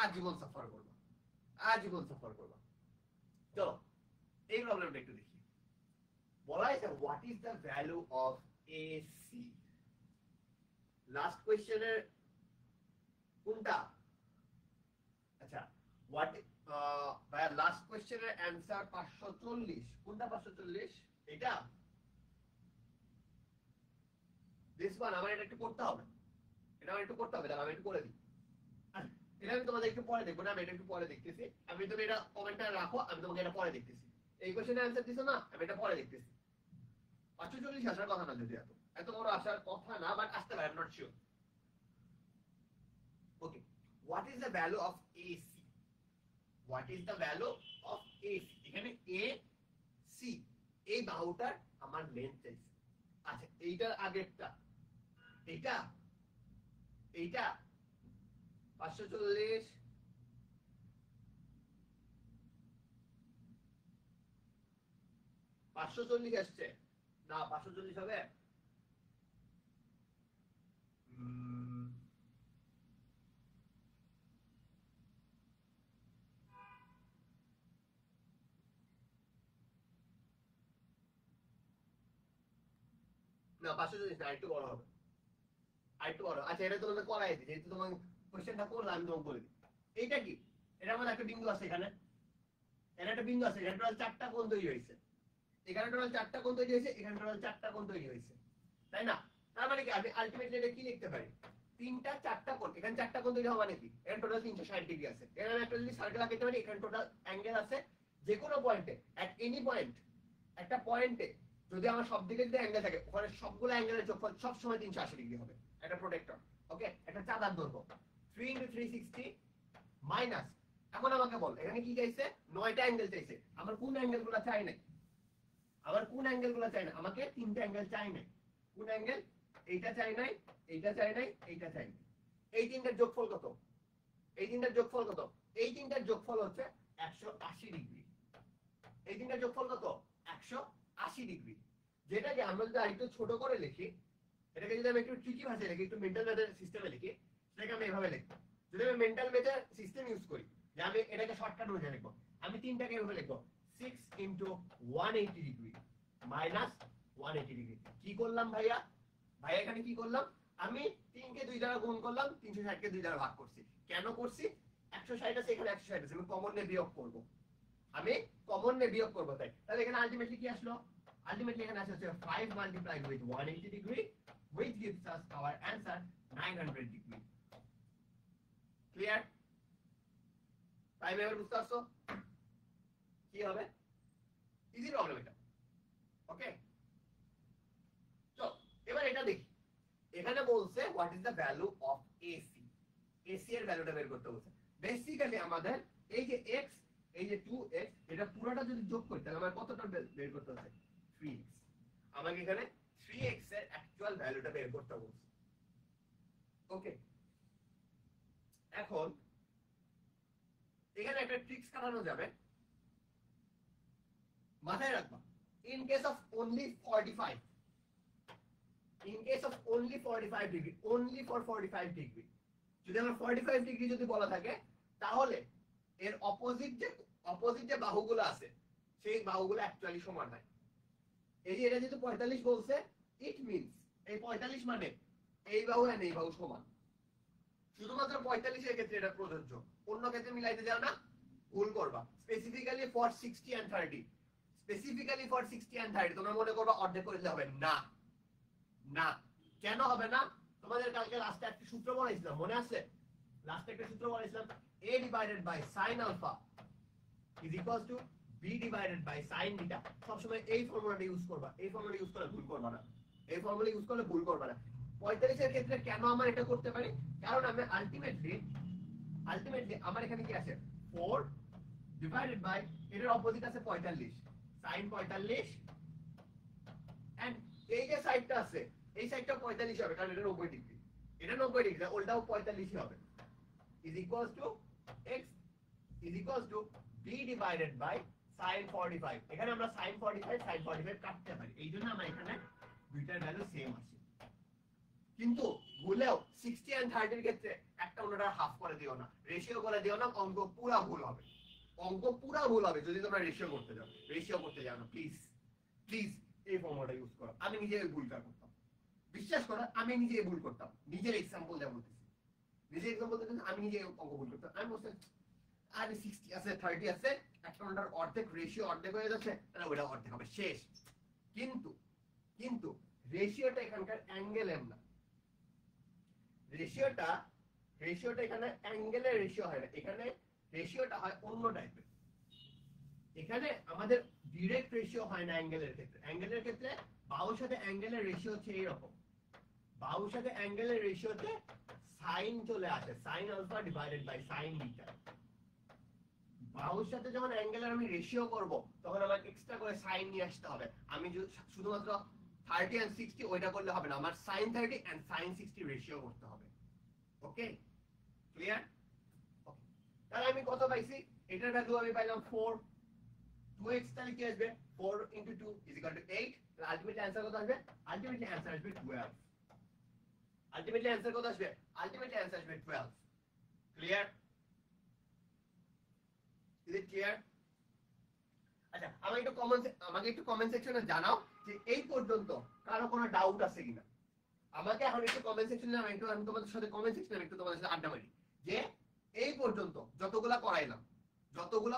আজীবন সাফার করবা, আজীবন সাফার করবা। চলো এই প্রবলেমটা একটু দেখি। বলা হয়েছে what is the value of AC? Last কোয়েশ্চেনের কোনটা? আচ্ছা, হোয়াট ভাইয়া লাস্ট কোয়েশ্চেনের অ্যানসার 540। কোনটা 540? এটা দিস ওয়ান। আমার এটা একটু করতে হবে, এটা আমার একটু করতে হবে, তাহলে আমি একটু করে দিই। এটা আমি তোমাদের একটু পরে দেখবো না, আমি এটা একটু পরে দেখতেছি। আমি তুমি এটা কমেন্টটা রাখো, আমি তোমাকে এটা পরে দেখতেছি। এই কোশ্চেনের অ্যানসার দিছো না, আমি এটা পরে দেখতেছি। 540 আসার কথা না, যদি এত বড় আসার কথা না, বাট আসতে পারে, I am not sure. Okay, what is the value of AC? What is the value of AC? এখানে এ সি এই বাহুটার আমার লেন্থ চাইছে। আচ্ছা, এইটার আগেরটা, এইটা এইটা 540 540 আসছে না? 540 হবে? না, 540 না, একটু বড় হবে, আরেকটু বড়। আচ্ছা, এটা তোমাদের করাই দিই, যেহেতু তোমার কোশ্চেনটা করলাম আমি তোমাকে বলে দিই। এইটা কি? এটার মধ্যে একটা বিন্দু আছে, এখানে এর একটা বিন্দু আছে, এখানে টোটাল 4টা কোণ তৈরি হয়েছে, এখানে টোটাল 4টা কোণ তৈরি হয়েছে, এখানে টোটাল 4টা কোণ তৈরি হয়েছে, তাই না? তার মানে কি আমি আলটিমেটলি এটা কি লিখতে পারি? 3টা 4টা কোণ, এখানে 4টা কোণ তৈরি হওয়া মানে কি? এখানে টোটাল 360 ডিগ্রি আছে। এখানে একটা যদি সার্কেল আঁকতে পারি, এখানে টোটাল অ্যাঙ্গেল আছে যে কোনো পয়েন্টে, এট এনি পয়েন্ট, একটা পয়েন্টে যদি আমার সব দিকে যদি অ্যাঙ্গেল থাকে, ওখানে সবগুলো অ্যাঙ্গেলের যোগফল সব সময় 380 ডিগ্রি হবে। একটা প্রোটেক্টর, ওকে, একটা চাঁদার দৈর্ঘ্য 3 × 360 মাইনাস। এখন আমাকে বল, এখানে কি চাইছে? 9টা অ্যাঙ্গেল চাইছে। আমার কোন অ্যাঙ্গেলগুলো চাই না? আমার কোন অ্যাঙ্গেলগুলো চাই না? আমাকে 3টা অ্যাঙ্গেল চাই না। কোন অ্যাঙ্গেল? এইটা চাই নাই, এইটা চাই নাই, এইটা চাই নাই। এই তিনটার যোগফল কত? এই তিনটার যোগফল কত? এই তিনটার যোগফল হচ্ছে 180 ডিগ্রি। এই তিনটার যোগফল কত? 180 ডিগ্রি। যেটাকে আমরা যদি আরেকটু ছোট করে লিখি, এটাকে যদি আমি একটু ট্রিকি ভাষায় লিখি, একটু মেন্টাল ম্যাথের সিস্টেমে লিখি, সেটাকে আমি এভাবে লিখবো। যদি আমি মেন্টাল ম্যাথের সিস্টেম ইউজ করি, যে আমি এটাকে শর্টকাট অনুযায়ী লিখবো, আমি তিনটাকে এভাবে লিখবো 6 ইন্টু 180 ডিগ্রি মাইনাস 180 ডিগ্রি। কি করলাম ভাইয়া? ভাইয়া এখানে কি করলাম? আমি 3 কে 2 দ্বারা গুণ করলাম, 360 কে 2 দ্বারা ভাগ করছি। কেন করছি? 160 আছে, এখানে 160 আছে, আমি কমন নিয়ে বিয়োগ করব। আমি কমন নিয়ে বিয়োগ করব, তাহলে এখানে আলটিমেটলি কি আসলো? আলটিমেটলি এখানে আসছে 5 multiplied with 180 degree which gives us our answer 900 degree. Clear? Time এবার বুঝতে পারছো কি হবে? ইজি প্রবলেম এটা। ওকে, তো এবার এটা দেখি। এখানে বলছে what is the value of AC. AC এর ভ্যালুটা বের করতে বলছে। বেসিক্যালি আমাদের এই যে x, এই যে 2x, এটা পুরোটা যদি যোগ করি তাহলে আমার কতটা বের করতে হবে? 3x। আমাকে এখানে 3x এর অ্যাকচুয়াল ভ্যালুটা বের করতে বলছে। ওকে, এখন এখানে একটা ট্রিক্স কাটানো যাবে, মাথায় রাখবা। In case of only 45, in case of only 45 degree, only for 45 degree, যদি আমরা 45 ডিগ্রি যদি বলা থাকে, তাহলে এর অপোজিট যে বাহুগুলো আছে সেই বাহুগুলো অ্যাকচুয়ালি সমান হয়। এই যে এটা যেহেতু 45 বলছে, ইট মিন্স এই 45 মানে এই বাহু আর এই বাহু সমান। শুধুমাত্র 45 এর ক্ষেত্রে এটা প্রযোজ্য, অন্য ক্ষেত্রে মিলাইতে যাও না, ভুল করবা। Specifically for 60 and 30, specifically for 60 and 30 তোমরা মনে করবা অর্ধেক করে দিলে হবে না। না, কেন হবে না? তোমাদের কালকে লাস্টে একটা সূত্র পড়াইছিলাম, মনে আছে? লাস্টে একটা সূত্র পড়াইছিলাম, a divided by sin alpha is equals to b divided by sin beta। সব সময় এই ফর্মুলাটা ইউজ করবা, এই ফর্মুলা ইউজ করলে ভুল করবা না, এই ফর্মুলা ইউজ করলে ভুল করবা না। 45 এর ক্ষেত্রে কেন আমরা এটা করতে পারি? কারণ আমি আলটিমেটলি আমার এখানে কি আছে? 4 divided by, এর অপোজিট আছে 45, sin 45, এন্ড এই যে সাইডটা আছে এই সাইডটা 45 হবে, কারণ এটা 90 ডিগ্রি, এটা 90 ডিগ্রি, ওলটাও 45 হবে। is equals to x is equals to b divided by sin 45। এখানে আমরা sin 45 sin 45 কাটতে পারি, এইজন্য আমরা এখানে দুইটার ভ্যালু সেম আসে। কিন্তু ভুলেও 60 এন্ড 30 এর ক্ষেত্রে একটা অন্যটা হাফ করে দিও না, রেশিও করে দিও না, অঙ্ক পুরো ভুল হবে। অঙ্ক পুরো ভুল হবে যদি তোমরা রেশিও করতে যাও। রেশিও করতে যাও না প্লিজ, প্লিজ এই ফর্মুলাটা ইউজ করো। আমি নিজে এই ভুলটা করতাম, বিশ্বাস করো, আমি নিজে এই ভুল করতাম। নিজের এক্সাম্পল যা বলতেছি, নিজের এক্সাম্পল দিতে আমি নিজে অঙ্ক ভুল করতাম। আমি বলছি আরে 60 আছে 30 আছে, একটা অন্যটার অর্ধেক, রেশিও অর্ধেক হয়ে যাচ্ছে, তাহলে ওটা অর্ধেক হবে, শেষ। কিন্তু কিন্তু রেশিওটা এখানকার অ্যাঙ্গেলের না, রেশিওটা এখানে অ্যাঙ্গেলের রেশিও হয় না, এখানে রেশিওটা হয় অন্য টাইপের। এখানে আমাদের ডাইরেক্ট রেশিও হয় না অ্যাঙ্গেলের ক্ষেত্রে। অ্যাঙ্গেলের ক্ষেত্রে বাহুর সাথে অ্যাঙ্গেলের রেশিও হচ্ছে এইরকম, বাহুর সাথে অ্যাঙ্গেলের রেশিওতে সাইন চলে আসে, sine alpha divided by sine beta. বাহুর সাথে যখন অ্যাঙ্গেলের আমি রেশিও করব, তখন আমার এক্সট্রা করে সাইন নিয়ে আসতে হবে। আমি শুধুমাত্র 30 and 60 ওইটা করলে হবে না, আমার sin 30 and sin 60 রেশিও করতে হবে। ওকে, ক্লিয়ার? ওকে, তাহলে আমি কত পাইছি? এটার ভ্যালু আমি পাইলাম 4। 2x তাহলে কি আসবে? 4 into 2 is equal to 8। তাহলে আলটিমেটলি অ্যানসার কত আসবে? আলটিমেটলি অ্যানসার আসবে 12। আলটিমেটলি অ্যানসার কত আসবে? আলটিমেটলি অ্যানসার আসবে 12। ক্লিয়ার? Is it clear? আচ্ছা, আমাকে একটু কমেন্ট সেকশনে জানাও যে এই পর্যন্ত কারো কোনো ডাউট আছে কিনা। আমাকে এখন একটু কমেন্ট সেকশনে, আমি তোমাদের সাথে কমেন্ট সেকশনে একটু তোমাদের সাথে আড্ডা মারি যে এই পর্যন্ত যতগুলা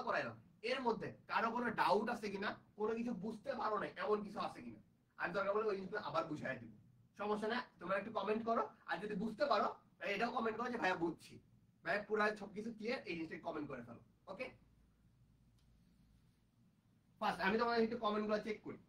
করাইলাম এর মধ্যে কারো কোনো ডাউট আছে কিনা, কোনো কিছু বুঝতে পারো না এমন কিছু আছে কিনা। আমি দরকার বলে ওই জিনিসটা আবার বুঝাই দিব, সমস্যা না। তোমরা একটু কমেন্ট করো, আর যদি বুঝতে পারো এটাও কমেন্ট করো যে ভাইয়া বুঝছি, ভাইয়া পুরো সবকিছু ক্লিয়ার, এই জিনিসটা কমেন্ট করে ফেলো। ওকে, ফার্স্ট আমি তোমাদের একটু কমেন্টগুলো চেক করি।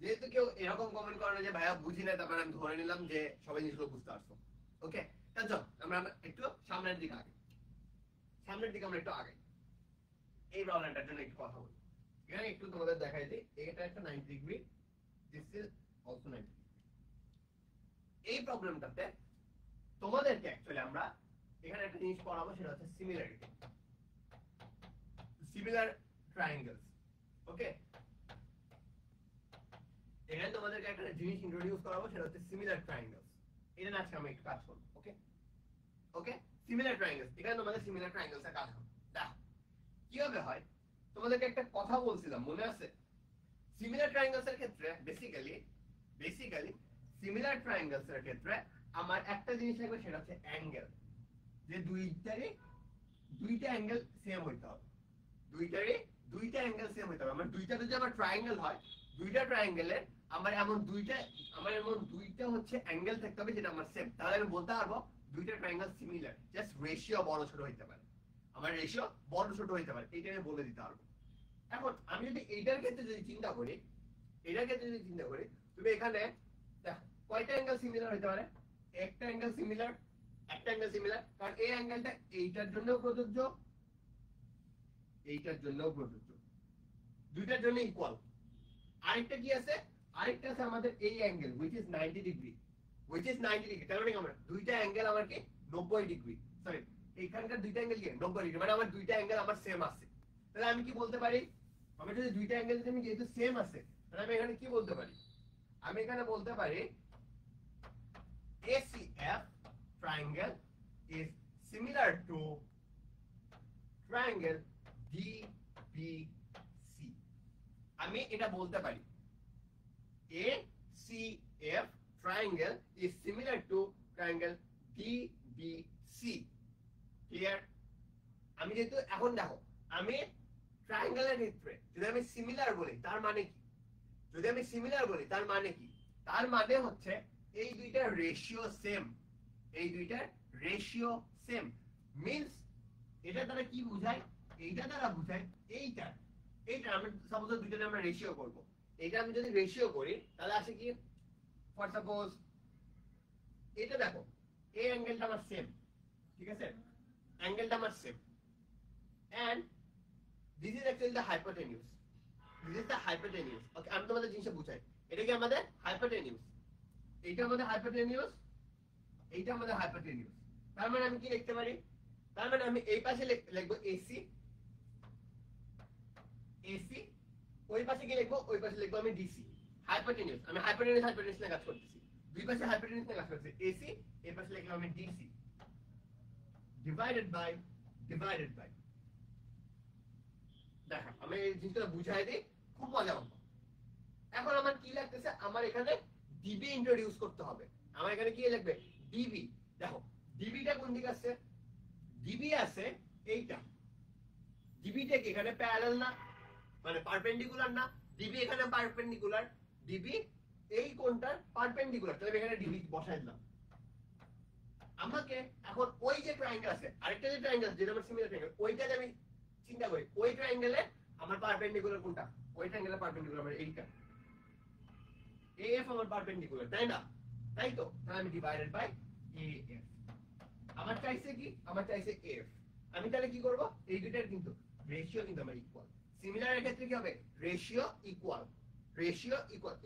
যেহেতু কেউ এরকম কমেন্ট করে না যে ভাইয়া বুঝি না, তারপরে আমি ধরে নিলাম যে সবাই জিনিসগুলো বুঝতে পারছো। ওকে, তাহলে চল আমরা একটু সামনের দিকে আগে, সামনের দিকে আমরা একটু আগে এই প্রবলেমটার জন্য একটু কথা বলি। এখানে একটু তোমাদের দেখাই দিই, এটা একটা 90 ডিগ্রি, দিস ইজ অলসো 90। এই প্রবলেমটাতে তোমাদেরকে অ্যাকচুয়ালি আমরা এখানে একটা জিনিস পড়াবো, সেটা হচ্ছে সিমিলারিটি, সিমিলার ট্রায়াঙ্গেলস। ওকে, এখানে তোমাদেরকে একটা জিনিস ইন্ট্রোডিউস করাবো, সেটা হচ্ছে সিমিলার ট্রায়াঙ্গেলস। এটা না আজকে আমি একটু কাজ করবো। ওকে ওকে, সিমিলার ট্রায়াঙ্গেলস, এখানে তোমাদের সিমিলার ট্রায়াঙ্গেলস এর কাজ হবে। দেখো কিভাবে হয়, তোমাদেরকে একটা কথা বলছিলাম মনে আছে? সিমিলার ট্রায়াঙ্গেলস এর ক্ষেত্রে বেসিক্যালি সিমিলার ট্রায়াঙ্গেলস এর ক্ষেত্রে আমার একটা জিনিস লাগবে, সেটা হচ্ছে অ্যাঙ্গেল। যে দুইটা অ্যাঙ্গেল সেম হইতে হবে, দুইটা অ্যাঙ্গেল সেম হইতে হবে। আমার দুইটা যদি আমার ট্রায়াঙ্গেল হয়, দুইটা ট্রায়াঙ্গেলের আমার এমন দুইটা হচ্ছে অ্যাঙ্গেল থাকতে হবে যেটা আমার সেম, তাহলে আমি বলতে পারবো দুইটা ট্রায়াঙ্গেল সিমিলার। জাস্ট রেশিও বড় ছোট হইতে পারে, আমার রেশিও বড় ছোট হইতে পারে, এইটা আমি বলে দিতে পারবো। এখন আমি যদি এইটার ক্ষেত্রে যদি চিন্তা করি, তুমি এখানে দেখো কয়টা অ্যাঙ্গেল সিমিলার হইতে পারে? একটা অ্যাঙ্গেল সিমিলার, কারণ এই অ্যাঙ্গেলটা এইটার জন্যও প্রযোজ্য, এইটার জন্যও প্রযোজ্য, দুইটার জন্য ইকুয়াল। আরেকটা কি আছে? আরেকটা আছে আমাদের এই অ্যাঙ্গেল which is 90 ডিগ্রি, তার মানে আমার দুইটা অ্যাঙ্গেল আমার কি 90 ডিগ্রি, সরি এইখানকার দুইটা অ্যাঙ্গেল কি 90 ডিগ্রি, মানে আমার দুইটা অ্যাঙ্গেল আমার সেম আছে। তাহলে আমি কি বলতে পারি, আমি যদি দুইটা অ্যাঙ্গেল যদি আমি যেহেতু সেম আছে, তাহলে আমি এখানে কি বলতে পারি? আমি এখানে বলতে পারি ACF triangle is similar to triangle DBC। আমি এটা বলতে পারি ACF triangle is similar to triangle DBC। Clear? আমি যেহেতু এখন দেখো, আমি ট্রায়াঙ্গেলের ক্ষেত্রে যদি আমি সিমিলার বলি তার মানে কি? তার মানে হচ্ছে এই দুইটার রেশিও সেম, মিন্স এটা দ্বারা কি বোঝায়? এইটা দ্বারা বোঝায় এইটা আমি সাপোজ দুইটাতে আমরা রেশিও করব, এইটা আমি যদি রেশিও করি তাহলে আসে কি, ফর সাপোজ এটা দেখো এই অ্যাঙ্গেলটা আমার সেম, ঠিক আছে, অ্যাঙ্গেলটা আমার same, and this is actually the hypotenuse, okay আমি তোমাদের জিনিসটা বুঝাই। এটা কি আমাদের হাইপোটেনিউস, এইটা আমাদের হাইপোটেনিউস, তার মানে আমি কি লিখতে পারি? তার মানে আমি এই পাশে লিখবো এসি, ওই পাশে কি লিখবো? ওই পাশে লিখবো আমি ডিসি। হাইপোটেনিউস, আমি হাইপোটেনিউস নিয়ে কাজ করতেছি, দুই পাশে হাইপোটেনিউস নিয়ে কাজ করতেছি, এসি এই পাশে লিখলাম আমি ডিসি, ডিভাইডেড বাই দেখো আমি এই জিনিসটা বুঝাই দিই, খুব মজা হবে। এখন আমার কি লাগতেছে? আমার এখানে ডিবি ইন্ট্রোডিউস করতে হবে। আমার এখানে কি লাগবে? ডিবি। দেখো ডিবিটা কোন দিকে আছে? ডিবি আছে এইটা, ডিবিটা কি এখানে প্যারালাল না, মানে পারপেন্ডিকুলার না? ডিবি এখানে পারপেন্ডিকুলার, ডিবি এই কোণটার পারপেন্ডিকুলার, তাহলে এখানে ডিবি বসাই দিলাম। আমাকে এখন ওই যে ট্রায়াঙ্গেল আছে, আরেকটা যে ট্রায়াঙ্গেল যেটা আমার সিমিলার ট্রায়াঙ্গেল, ওইটাতে আমি চিন্তা করি ওই ট্রায়াঙ্গেলে আমার পারপেন্ডিকুলার কোনটা? ওই ট্রায়াঙ্গেলের পারপেন্ডিকুলার আমার এইটা, AF আমার পারপেন্ডিকুলার, তাই না? তাই তো, তাহলে আমি ডিভাইডেড বাই AF। আমার চাইছে কি? আমার চাইছে AF। আমি তাহলে কি করব? এই দুইটার কিন্তু রেশিও কিন্তু আমার ইকুয়াল। সিমিলার এর ক্ষেত্রে কি হবে? Ratio equal.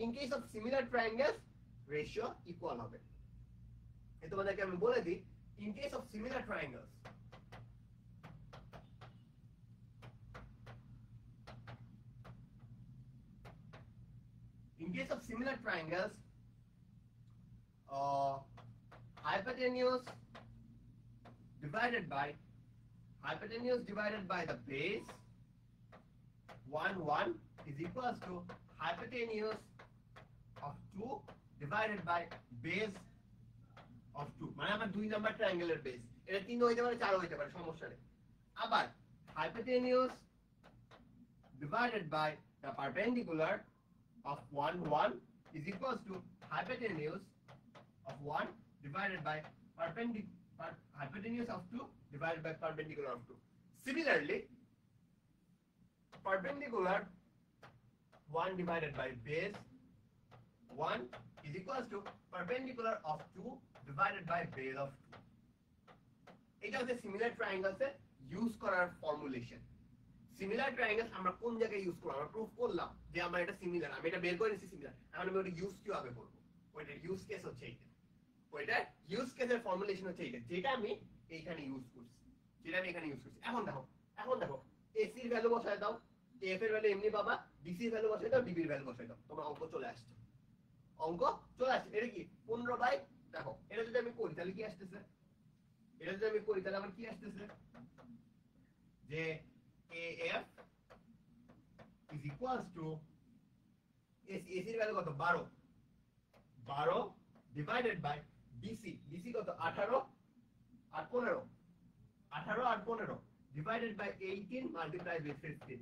In case of similar triangles ratio equal হবে। এটা তোমাদেরকে আমি বলে দিই, in case of similar triangles hypotenuse divided by the base 1 is equals to hypotenuse of 2 divided by base of 2, মানে আমার 2 নাম্বার ট্রায়াঙ্গেলের বেস, এটা 3 হইতে পারে 4 হইতে পারে, সমস্যা নেই। আবার hypotenuse divided by the perpendicular of 1 is equals to hypotenuse of 1 divided by hypotenuse of 2 divided by perpendicular of 2. Similarly, perpendicular 1 divided by base 1 is equals to perpendicular of 2 divided by base of 2. এটা হচ্ছে similar triangles এর use করার formulation. Similar triangles আমরা কোন জায়গায় use করব? আমরা proof করলাম যে আমরা এটা সিমিলার, আমি এটা বের করে নিছি সিমিলার, এখন আমি ওটা ইউজ কিভাবে করব? ওইটার ইউজ কেস হচ্ছে এইটা, ওইটার ইউজ কেসের ফর্মুলেশন হচ্ছে এইটা, যেটা আমি এইখানে ইউজ করছি, এখন দেখো এসি এর ভ্যালু বসায় দাও, এফ এর ভ্যালু এমনি পাবা, ডিসি এর ভ্যালু বসায় দাও, ডিবি এর ভ্যালু বসায় দাও, তোমার অঙ্ক চলে আসছে। এটা কি 15 বাই, দেখো এটা যদি আমি করি তাহলে কি আসতেছে? এটা যদি আমি করি তাহলে আমার কি আসতেছে? যে AF is equals to AC এর ভ্যালু কত? 12 ডিভাইডেড বাই DC কত? 18 আর 15 ডিভাইডেড বাই 18 মাল্টিপ্লাই বাই 15।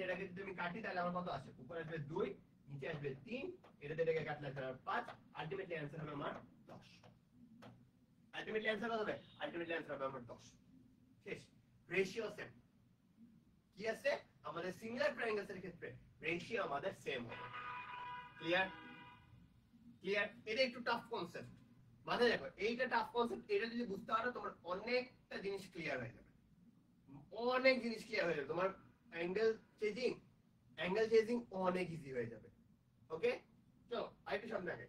এটাকে যদি আমি কাটি তাহলে আমার কত আসে? উপরে আসবে 2, নিচে আসবে 3, এটাকে কাটলে আসবে 5, আলটিমেটলি অ্যানসার হবে আমার 10। আলটিমেটলি অ্যানসার কত হবে? আলটিমেটলি অ্যানসার হবে আমার 10। শেষ। Ratio same. কি আছে? আমাদের সিমিলার ট্রায়াঙ্গেলস এর ক্ষেত্রে রেশিও আমাদের সেম হবে। ক্লিয়ার? এটা একটু টাফ কনসেপ্ট, মাথায় রাখো এইটা টাফ কনসেপ্ট, এটা যদি বুঝতে পারো তোমার অনেকটা জিনিস ক্লিয়ার হয়ে যাবে, তোমার অ্যাঙ্গেল চেজিং অনেক ইজি হয়ে যাবে। ওকে, চলো আরেকটু সামনে আগে।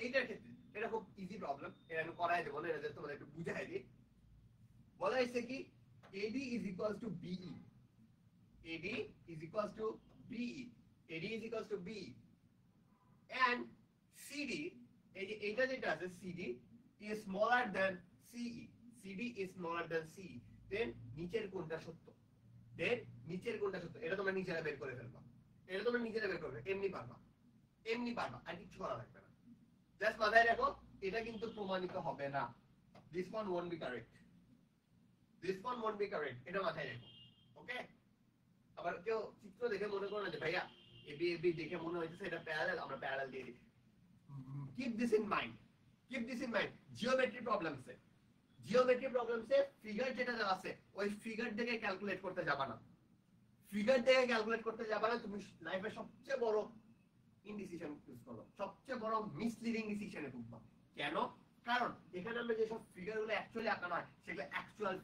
এইটার ক্ষেত্রে এটা খুব ইজি প্রবলেম, এটা আমি করাই দেবো না, এটা তোমাদের একটু বুঝাই দিই। বলা হয়েছে কি AD is equals to BE, AD is equals to BE, AD is equals to BE, and CD, এইটা যেটা আছে CD is smaller than CE, CD is smaller than CE, then নিচের কোণটা সত্য, এটা তোমরা নিজেরা বের করে ফেলবা, এমনি পারবা আর কিছু করা লাগবে না। জাস্ট মাথায় রাখো এটা কিন্তু প্রমাণিত হবে না, this one won't be correct, এটা মাথায় রাখো। ওকে, আবার কেউ চিত্র দেখে মনে করো না যে ভাইয়া এবি দেখে মনে হইছে এটা প্যারালাল, আমরা প্যারালাল দিয়ে দিই। keep this in mind, geometry প্রবলেমসে ফিগার যেটা আছে ওই ফিগার দেখে ক্যালকুলেট করতে যাবা না, তুমি লাইফে সবচেয়ে বড় ইনডিসিশন চুজ করো, সবচেয়ে বড় মিসলিডিং ডিসিশনে ঢুকবা। কেন? কারণ এখানে আমরা যেসব ফিগারগুলো অ্যাকচুয়ালি আঁকানো হয় সেগুলো অ্যাকচুয়াল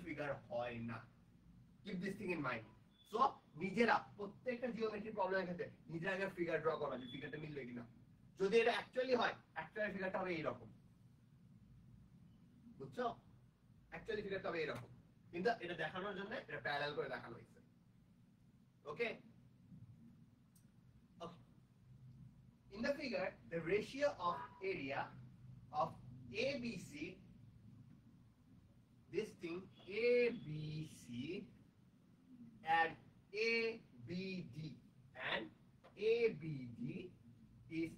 ফিগার হয় না, keep this thing in mind. So নিজেরা প্রত্যেকটা জিওমেট্রি প্রবলেমের ক্ষেত্রে নিজেরা আগে ফিগার ড্র করো যে ফিগারটা মিলবে কিনা, যদি এটা অ্যাকচুয়ালি হয় অ্যাকচুয়ালি ফিগারটা হবে এইরকম, বুঝছো? অ্যাকচুয়ালি ফিগারটা হবে এইরকম, কিন্তু এটা দেখানোর জন্য এটা প্যারালাল করে দেখানো হয়েছে। ওকে, in the figure the ratio of area of ABC, this thing ABC and ABD is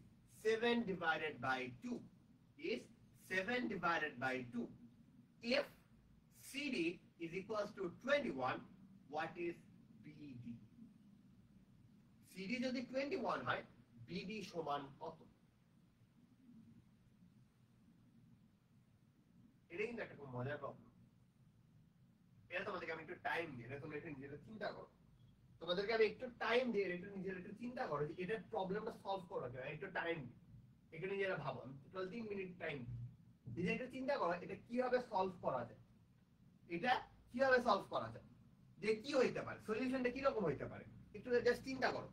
7 divided by 2, if CD is equals to 21, what is BD? CD যদি 21 হয় BD সমান কত? এটা কিন্তু একটা খুব মজার প্রবলেম, এটা তোমাদেরকে আমি একটু টাইম দিই, এটা তোমরা একটু নিজেরা চিন্তা করো, যে এটা প্রবলেমটা সলভ করো, একটু টাইম দিই, একটু নিজেরা ভাবো, টোটাল 3 মিনিট টাইম নিজে একটু চিন্তা করো এটা কিভাবে সলভ করা যায়, যে কি হইতে পারে, সলিউশনটা কি রকম হইতে পারে, একটু জাস্ট চিন্তা করো,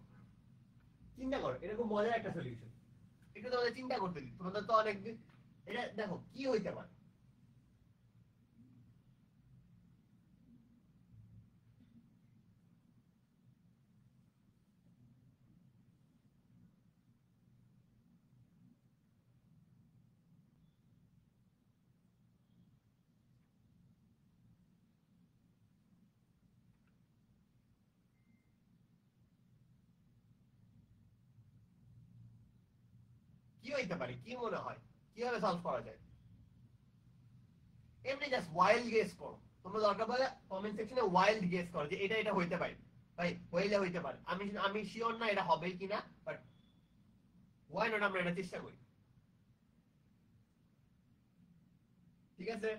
এটা খুব মজার একটা সলিউশন, একটু তোমাদের চিন্তা করতে দিই, তোমাদের তো অনেক, এটা দেখো কি হইতে পারে। কি হইতে পারে, কি মনে হয় কিভাবে সলভ করা যায়? এমনি জাস্ট ওয়াইল্ড গেস করো, তোমরা দরকার পড়লে কমেন্ট সেকশনে ওয়াইল্ড গেস করো যে এটা হইতে পারে, ভাই হইতে পারে, আমি শিওর না এটা হবে কিনা, বাট ওয়াই নট আমরা এটা চেষ্টা করি। ঠিক আছে,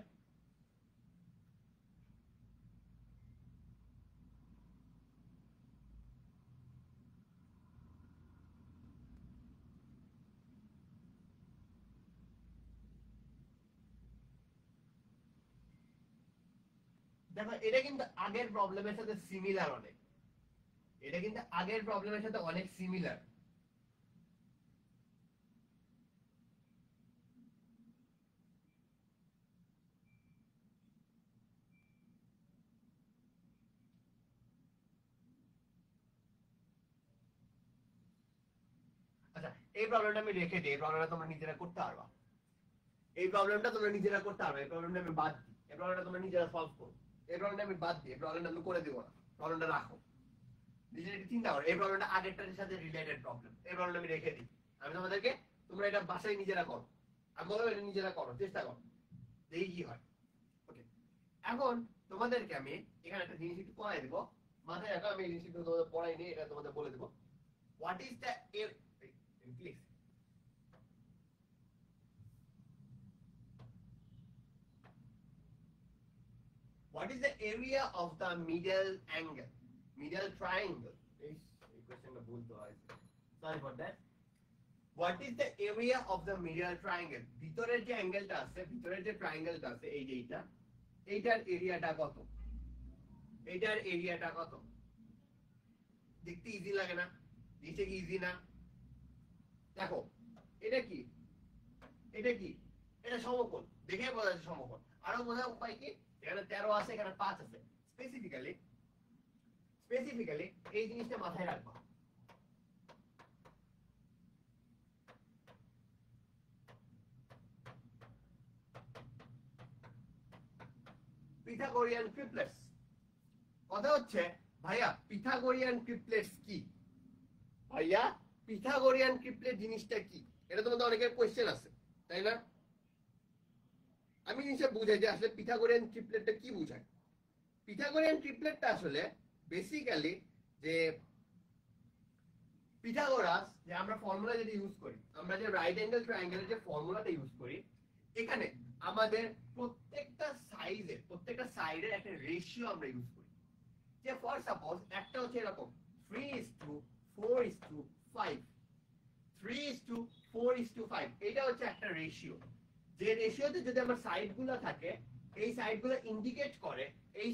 দেখো এটা কিন্তু আগের প্রবলেমের সাথে সিমিলার অনেক, এটা কিন্তু আগের প্রবলেমের সাথে অনেক সিমিলার। আচ্ছা এই প্রবলেমটা আমি রেখে দিই, এই প্রবলেমটা তোমরা নিজেরা করতে পারবা, এই প্রবলেমটা তোমরা নিজেরা করতে পারবে, এই প্রবলেমটা আমি বাদ দিই, এই প্রবলেমটা তোমরা নিজেরা সলভ করো, এই প্রবলেমটা আমি বাদ দিই, এই প্রবলেমটা আমি করে দিব না, প্রবলেমটা রাখো, নিজেরা একটু চিন্তা করো। এই প্রবলেমটা আগেরটার সাথে রিলেটেড প্রবলেম, এই প্রবলেমটা আমি রেখে দিই। আমি তোমাদেরকে, তোমরা এটা বাসায় নিজেরা করো, আমি বলবো এটা নিজেরা করো, চেষ্টা করো, দেখি কি হয়। ওকে, এখন তোমাদেরকে আমি এখানে একটা জিনিস একটু পড়াই দেবো, মাথায় রাখো, আমি এই জিনিস একটু তোমাদের পড়াই নিয়ে এটা তোমাদের বলে দেবো। What is the please what is the area of the middle angle, middle triangle? এই কোশ্চেনটা বলতে হয়, sorry for that. what is the area of the middle triangle? ভিতরের যে অ্যাঙ্গেলটা আছে, ভিতরের যে ট্রায়াঙ্গেলটা আছে, এই যে এইটা, এইটার এরিয়াটা কত, এইটার এরিয়াটা কত? দেখতে ইজি লাগে না? নিচে কি ইজি না? দেখো এটা কি, এটা কি, এটা সমকোণ, দেখে বোঝা যাচ্ছে সমকোণ। আরো বোঝার উপায় কি, এখানে 13 আছে, এখানে 5 আছে, স্পেসিফিক্যালি এই জিনিসটা মাথায় রাখবা। পিথাগোরিয়ান ট্রিপলেটস, কথা হচ্ছে ভাইয়া পিথাগোরিয়ান ট্রিপলেটস কি? ভাইয়া পিথাগোরিয়ান ট্রিপলেট জিনিসটা কি? এটা তোমাদের অনেকের কোশ্চেন আছে, তাই না? আমি জিনিসটা বুঝাই যে আসলে পিথাগোরিয়ান ট্রিপলেটটা কি বুঝায়। পিথাগোরিয়ান ট্রিপলেটটা আসলে বেসিক্যালি যে পিথাগোরাস, যে আমরা ফর্মুলা যেটা ইউজ করি, আমরা যে রাইট অ্যাঙ্গেল ট্রায়াঙ্গেলের যে ফর্মুলাটা ইউজ করি, এখানে আমাদের প্রত্যেকটা সাইডের একটা রেশিও আমরা ইউজ করি। যে ফর সাপোজ একটা হচ্ছে এরকম 3:4:5, 3:4:5, এটা হচ্ছে একটা রেশিও। যে রেশিওতে যদি আমার সাইডগুলো থাকে, এই সাইডগুলো ইন্ডিকেট করে, এই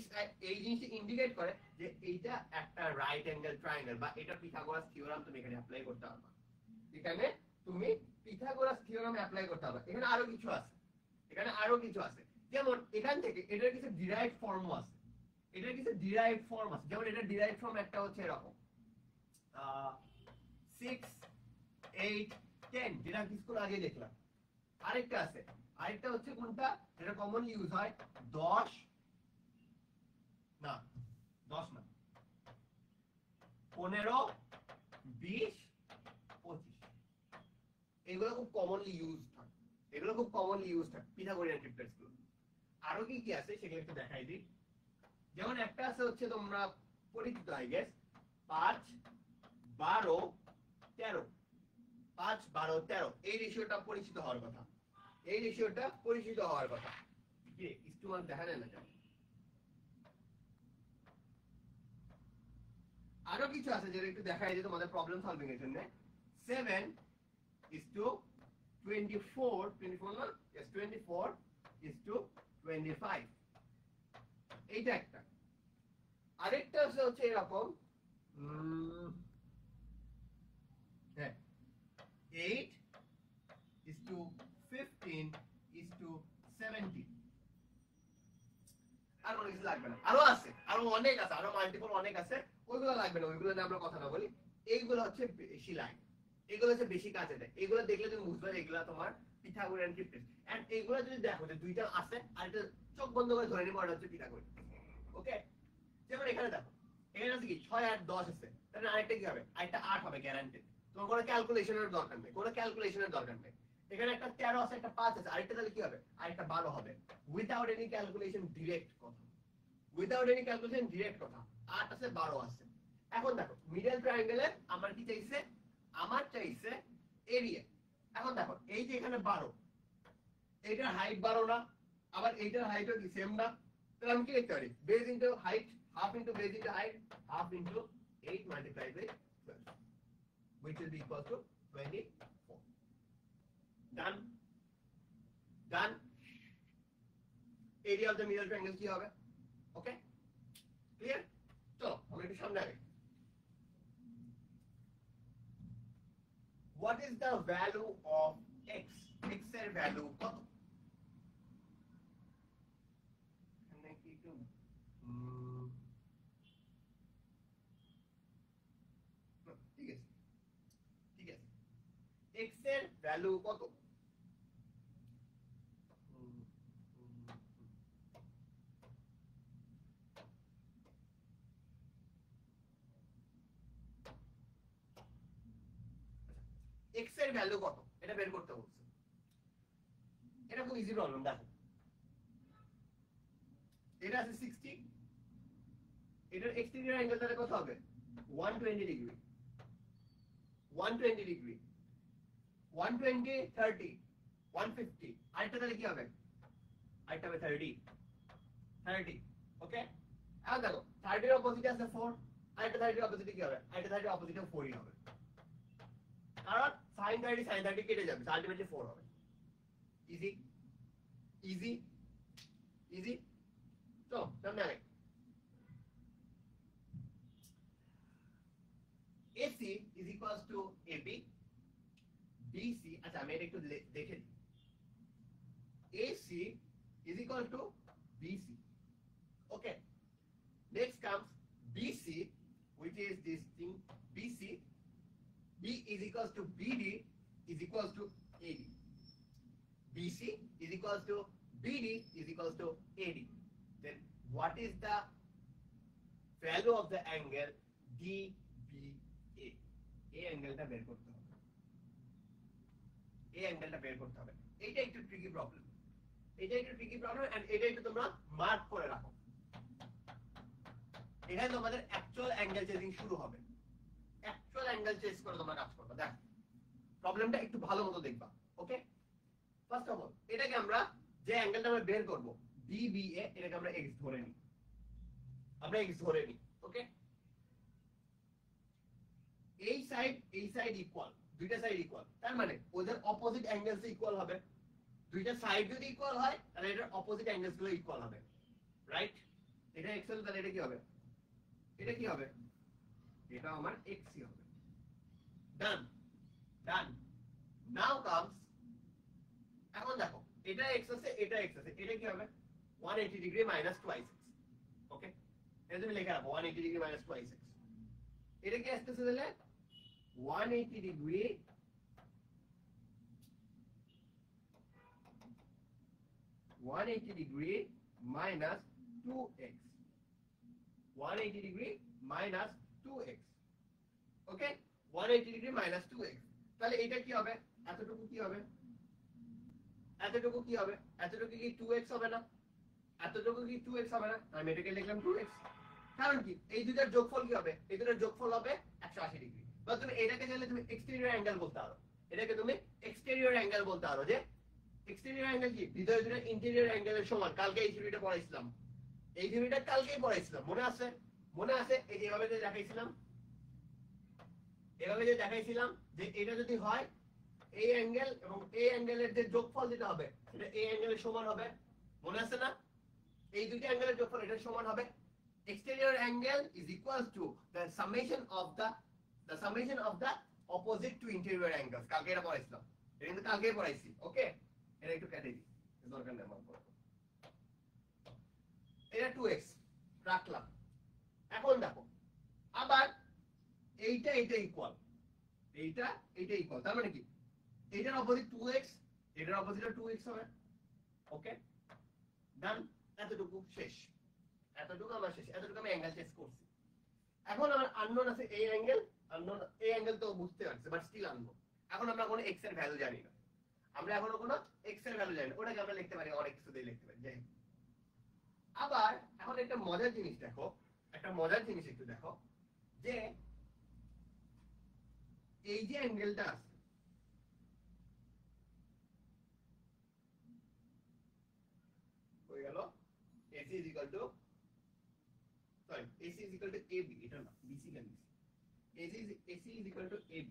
জিনিসটা ইন্ডিকেট করে যে এইটা একটা রাইট অ্যাঙ্গেল ট্রায়াঙ্গেল, বা এটা পিথাগোরাস থিওরাম তুমি এখানে অ্যাপ্লাই করতে পারবা, এখানে তুমি পিথাগোরাস থিওরাম অ্যাপ্লাই করতে পারবা। এখানে আরো কিছু আছে, এখানে আরো কিছু আছে, যেমন এখান থেকে এটার কিছু ডিরাইভড ফর্মও আছে, এটার কিছু ডিরাইভড ফর্ম আছে, যেমন এটা ডিরাইভড ফর্ম একটা হচ্ছে এরকম 6, 8, 10, যেটা কিছুক্ষণ আগে দেখলাম। আরেকটা আছে, আরেকটা হচ্ছে কোনটা, যেটা কমনলি ইউজ হয় 10 না 15, 20, 25, এগুলো খুব কমনলি ইউজ হয়, এগুলো খুব কমনলি ইউজ হয় পিথাগোরিয়ান ট্রিপলেটস গুলো। আরো কি কি আছে সেগুলো একটু দেখাই দিই। যেমন একটা আছে হচ্ছে তোমরা পরিচিত আই গেস, 5, 12, 13, 5, 12, 13, এই রেশিওটা পরিচিত হওয়ার কথা, এই রেশিওটা পরিচিত হওয়ার কথা। কি ইস্টুমান দেখা যায় না কেন? আরো কিছু আছে যেটা একটু দেখাই দিই তোমাদের প্রবলেম সলভিং এর জন্য। 7:24, 24 না, yes 24:25, এইটা একটা। আরেকটা হচ্ছে এরকম 8:15:70। আর কোনো কিছু লাগবে না, আরো আছে, আরো অনেক আছে, আরো মাল্টিপল অনেক আছে, ওইগুলো লাগবে না, ওইগুলো নিয়ে আমরা কথা না বলি। এইগুলো হচ্ছে বেশি লাইন, এগুলো হচ্ছে বেশি কাজে দেয়, এগুলো দেখলে তুমি বুঝবে এগুলো তোমার পিথাগোরিয়ান ট্রিপলেট। এন্ড এইগুলো যদি দেখো যে দুইটা আছে আর এটা চোখ বন্ধ করে ধরে নিব এটা হচ্ছে পিথাগোরিয়ান। ওকে, যেমন এখানে দেখো, এখানে আছে কি 6, 8, 10 আছে, তাহলে আরেকটা কি হবে, আরেকটা 8 হবে গ্যারান্টেড, তোমার কোনো ক্যালকুলেশনের দরকার নেই, কোনো ক্যালকুলেশনের দরকার নেই। এখানে একটা 13 আছে, একটা 5 আছে, আরেকটা তাহলে কি হবে, আরেকটা 12 হবে, উইদাউট এনি ক্যালকুলেশন, ডিরেক্ট কথা, উইদাউট এনি ক্যালকুলেশন, ডিরেক্ট কথা। 8 আছে, 12 আছে। এখন দেখো মিডল ট্রায়াঙ্গেলের আমার কি চাইছে, আমার চাইছে এরিয়া। এখন দেখো এই যে এখানে 12, এইটার হাইট 12 না, আবার এইটার হাইটও কি সেম না, তাহলে আমি কি লিখতে পারি, base into height, half into base into height, half into 8 multiplied by 12, which will be equal to 24. Done. Done. Area of the middle triangle কি হবে, ওকে ক্লিয়ার চলো আমরা একটু সামনে আগে what is the value of x x এর value কত এখানে কি একটু ঠিক আছে ঠিক আছে x এর ভ্যালু কত x এর ভ্যালু কত এটা বের করতে বলছে এটা খুব ইজি প্রবলেম দেখো এটা আছে 60 এটার এক্সটেরিয়র অ্যাঙ্গেল তাহলে কত হবে 120 ডিগ্রি 120 ডিগ্রি 120 30 150 আরেকটা তাহলে কি হবে আরেকটা হবে 30 30 ওকে এখন দেখো 30 এর অপোজিটে আছে 4 আরেকটা 30 এর অপোজিটে কি হবে আরেকটা 30 এর অপোজিটে 4 ই হবে কারণ sin 30 কেটে যাবে আলটিমেটলি 4 হবে ইজি ইজি ইজি তো সামনে আগে AC is equals to AB BC আচ্ছা আমি এটা একটু দেখে দিই AC is equal to BC okay next comes BC which is this thing BC B is equals to BD is equals to AD BC is equals to BD is equals to AD then what is the value of the angle DBA এই অ্যাঙ্গেলটা বের করতে হবে এই অ্যাঙ্গেলটা বের করতে হবে এইটা একটু ট্রিকি প্রবলেম এন্ড এটা একটু তোমরা মার্ক করে রাখো এখানে তোমাদের অ্যাকচুয়াল অ্যাঙ্গেল চেজিং শুরু হবে অ্যাকচুয়াল অ্যাঙ্গেল চেজ করে তোমরা কাজ করবে দেখো প্রবলেমটা একটু ভালো মতো দেখবা ওকে ফার্স্ট অফ অল এটাকে আমরা যে অ্যাঙ্গেলটা আমরা বের করব DBA এটাকে আমরা x ধরে নিই ওকে এই সাইড ইকুয়াল দুইটা সাইড ইকুয়াল তার মানে ওদের অপোজিট অ্যাঙ্গেলস ইকুয়াল হবে দুইটা সাইড যদি ইকুয়াল হয় তাহলে এটার অপোজিট অ্যাঙ্গেলস গুলো ইকুয়াল হবে রাইট এটা x হলে তাহলে এটা কি হবে এটা আমার x ই হবে ডান নাও কামস এখন দেখো এটা x আছে এটা কি হবে 180 ডিগ্রি মাইনাস 2x ওকে এটা তুমি লিখে রাখো 180 ডিগ্রি মাইনাস 2x এটা কি আসতেছে তাহলে 180 degree minus 2x 180 degree minus 2x ওকে 180 ডিগ্রি minus 2x তাহলে এটা কি হবে এতটুকু কি হবে এতটুকু কি 2x হবে না এতটুকু কি 2x হবে না আমি এটাকে লিখলাম 2x কারণ কি এই দুইটার যোগফল কি হবে এই দুইটার যোগফল হবে 180 ডিগ্রি বা তুমি এটাকে চাইলে তুমি এক্সটেরিয়র অ্যাঙ্গেল বলতে পারো এটাকে তুমি এক্সটেরিয়র অ্যাঙ্গেল বলতে পারো যে এক্সটেরিয়র অ্যাঙ্গেল কি ভিতরে দুটো ইন্টেরিয়র অ্যাঙ্গেলের সমান কালকে এই থিওরিটা পড়াইছিলাম মনে আছে এই যে এভাবে যে দেখাইছিলাম যে এটা যদি হয় এই অ্যাঙ্গেল এবং এই অ্যাঙ্গেলের যে যোগফল যেটা হবে সেটা এই অ্যাঙ্গেলের সমান হবে মনে আছে না এই দুইটা অ্যাঙ্গেলের যোগফল এটার সমান হবে exterior angle is equals to the summation of the opposite to interior angles কালকে এটা পড়াইছিলাম এটা কিন্তু কালকেই পড়াইছি ওকে এটা একটু কেটে দিই দরকার নেই আমার এটা 2x রাখলাম এখন দেখো আবার এইটা ইকুয়াল তার মানে কি এইটার অপোজিট 2x এটার অপোজিট 2x হবে ওকে ডান এতটুকু শেষ এতটুকু আমি অ্যাঙ্গেল চেঞ্জ করছি এখন আমার আননোন আছে এই অ্যাঙ্গেল তো বুঝতে পারছি বাট স্টিল আননোন এখন আমরা কোনো x এর ভ্যালু জানি না ওটাকে আমরা লিখতে পারি অনেক কিছু দিয়ে লিখতে পারি যাই আবার এখন একটা মজার জিনিস একটু দেখো যে এই যে অ্যাঙ্গেলটা আছে হয়ে গেল AC is equal to AB এটা না BC কেন AC is equal to AB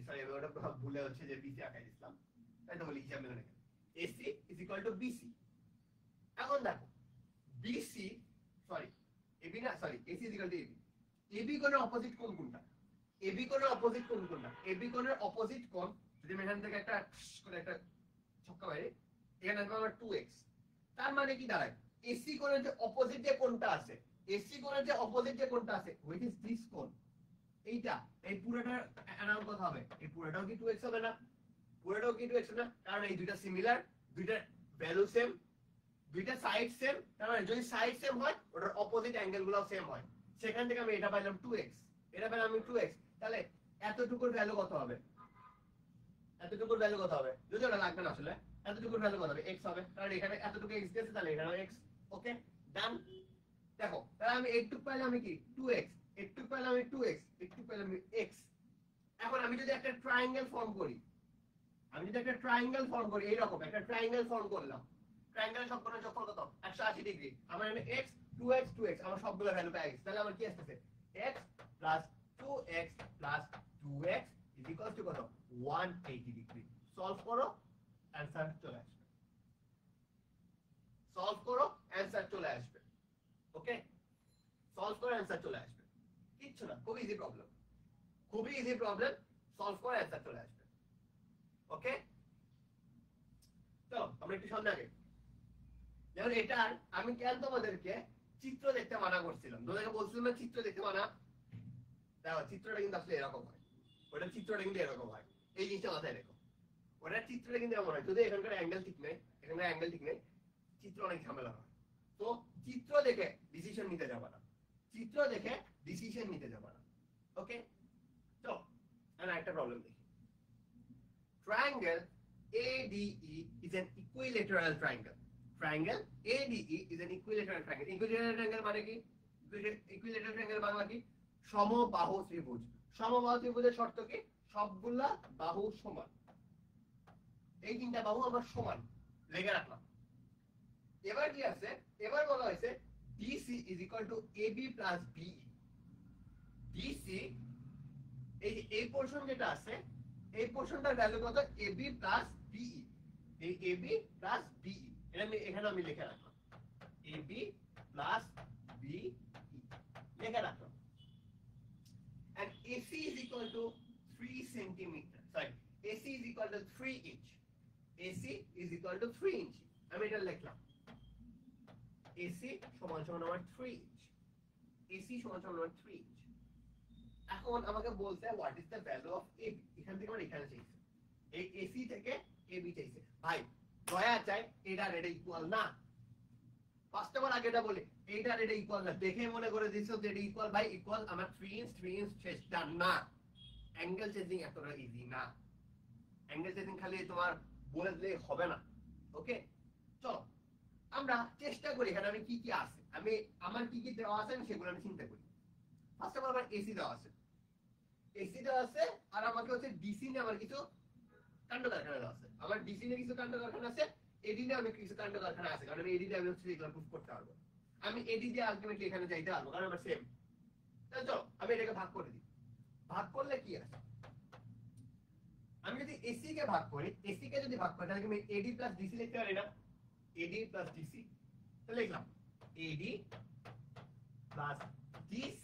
sorry আমি ওটা ভুলে হচ্ছে যে BC আঁকাই দিলাম তাই তো বলি হিসাব মেলে AC is equal to BC এখন দেখো বিসি সরি এবি না sorry AC equal to AB AB কোণের অপোজিট কোণ কোনটা এবি কোণের অপোজিট কোণ কোনটা এবি কোণের অপোজিট কোণ যদি আমি এখান থেকে একটা করে একটা ছক্কা মারি এখানে আসবে আমার 2x তার মানে কি দাঁড়ায় এসি কোণের যে অপোজিট যে কোণটা আছে এসি কোণের যে অপোজিট যে কোণটা আছে which is this কোণ এইটা এই পুরোটার অ্যানাউন্স কত হবে এই পুরোটাও কি 2x হবে না পুরোটাও কি 2x হবে না কারণ এই দুইটা সিমিলার দুইটার ভ্যালু সেম দুইটা সাইড সেম তার মানে যদি সাইড সেম হয় ওটার অপোজিট অ্যাঙ্গেল গুলো সেম হয় সেখান থেকে আমি এটা পাইলাম 2x এটা পেলাম আমি 2x তাহলে এতটুকুর ভ্যালু কত হবে এতটুকুর ভ্যালু কত হবে যদি ওটা লাগবে না আসলে এতটুকুর ভ্যালু কত হবে x হবে কারণ এখানে এতটুকু x দিয়েছে তাহলে এখানেও x ওকে ডান দেখো তাহলে আমি এইটুকু পাইলাম আমি কি 2x এইটুকু পাইলাম আমি 2x এইটুকু পাইলাম আমি x এখন আমি যদি একটা ট্রায়াঙ্গেল ফর্ম করি এইরকম একটা ট্রায়াঙ্গেল ফর্ম করলাম ট্রায়াঙ্গেলের সবকটার যোগফল কত 180 ডিগ্রি আমার এখানে x 2x 2x আমার সবগুলো ভ্যালু পেয়ে গেছে তাহলে আমার কি আসছে x 2x 2x কত 180 ডিগ্রি সলভ করো অ্যানসার চলে আসবে ওকে সলভ করো অ্যানসার চলে আসবে কিচ্ছু না খুবই ইজি প্রবলেম সলভ করো অ্যানসার চলে আসবে ওকে চলো আমরা একটু সামনে আগে যেমন এটার আমি কেন তোমাদেরকে চিত্র দেখতে মানা করছিলাম তোমাদেরকে বলছিলাম না চিত্র দেখতে মানা দেখো চিত্রটা কিন্তু আসলে এরকম হয় ওটার চিত্রটা কিন্তু এরকম হয় এই জিনিসটা মাথায় রেখো ওটার চিত্রটা কিন্তু এমন হয় যদি এখানকার অ্যাঙ্গেল ঠিক নেই চিত্র অনেক ঝামেলা হয় তো চিত্র দেখে ডিসিশন নিতে যাবে না ওকে চলো আমি একটা প্রবলেম দেখি triangle ADE is an equilateral triangle. Triangle ADE is an equilateral triangle. Equilateral triangle মানে কি? Equilateral triangle বাংলা কি? সমবাহু ত্রিভুজ। সমবাহু ত্রিভুজের শর্ত কি? সবগুলা বাহু সমান। এই তিনটা বাহু আমার সমান। লেগে রাখলাম। এবার কি আছে? এবার বলা হয়েছে DC is equal to AB plus BE. DC এই পোরশন যেটা আছে এই পোরশনটার ভ্যালু কত AB plus BE এই AB plus BE এটা আমি এখানে আমি লিখে রাখলাম AB plus BE লিখে রাখলাম and AC is equal to 3 centimeter sorry AC is equal to 3 inch AC is equal to 3 inch আমি এটা লিখলাম AC সমান সমান আমার 3 inch AC সমান সমান আমার 3 inch এখন আমাকে বলতে what is the value of AB এখান থেকে আমরা এখানে চাইছে এই AC থেকে AB চাইছে ভাই দয়া চাই এটার এটা ইকুয়াল না ফার্স্ট অফ অল আগে এটা বলি এটার এটা ইকুয়াল না দেখে মনে করে দিছো যে এটা ইকুয়াল ভাই ইকুয়াল আমার 3 ইঞ্চ চেষ্টা না অ্যাঙ্গেল চেঞ্জিং এতটা ইজি না অ্যাঙ্গেল চেঞ্জিং খালি তোমার বলে দিলে হবে না ওকে চলো আমরা চেষ্টা করি এখানে আমি কি কি আছে আমি আমার কি কি দেওয়া আছে সেগুলো আমি চিন্তা করি ফার্স্ট অফ অল আমার AC দেওয়া আছে আর আমাকে হচ্ছে DC নে আমার কিছু কাণ্ড কারখানা আছে আমার DC নে কিছু কাণ্ড কারখানা আছে AD নে আমি কিছু কাণ্ড কারখানা আছে কারণ আমি AD দিয়ে আমি হচ্ছে এগুলো প্রুফ করতে পারবো আমি AD দিয়ে আলটিমেটলি এখানে যাইতে পারবো কারণ আমার সেম তাহলে চলো আমি এটাকে ভাগ করে দিই ভাগ করলে কি আছে আমি যদি AC কে ভাগ করি AC কে যদি ভাগ করি তাহলে আমি AD plus DC লিখতে পারি না AD plus DC তাহলে লিখলাম AD plus DC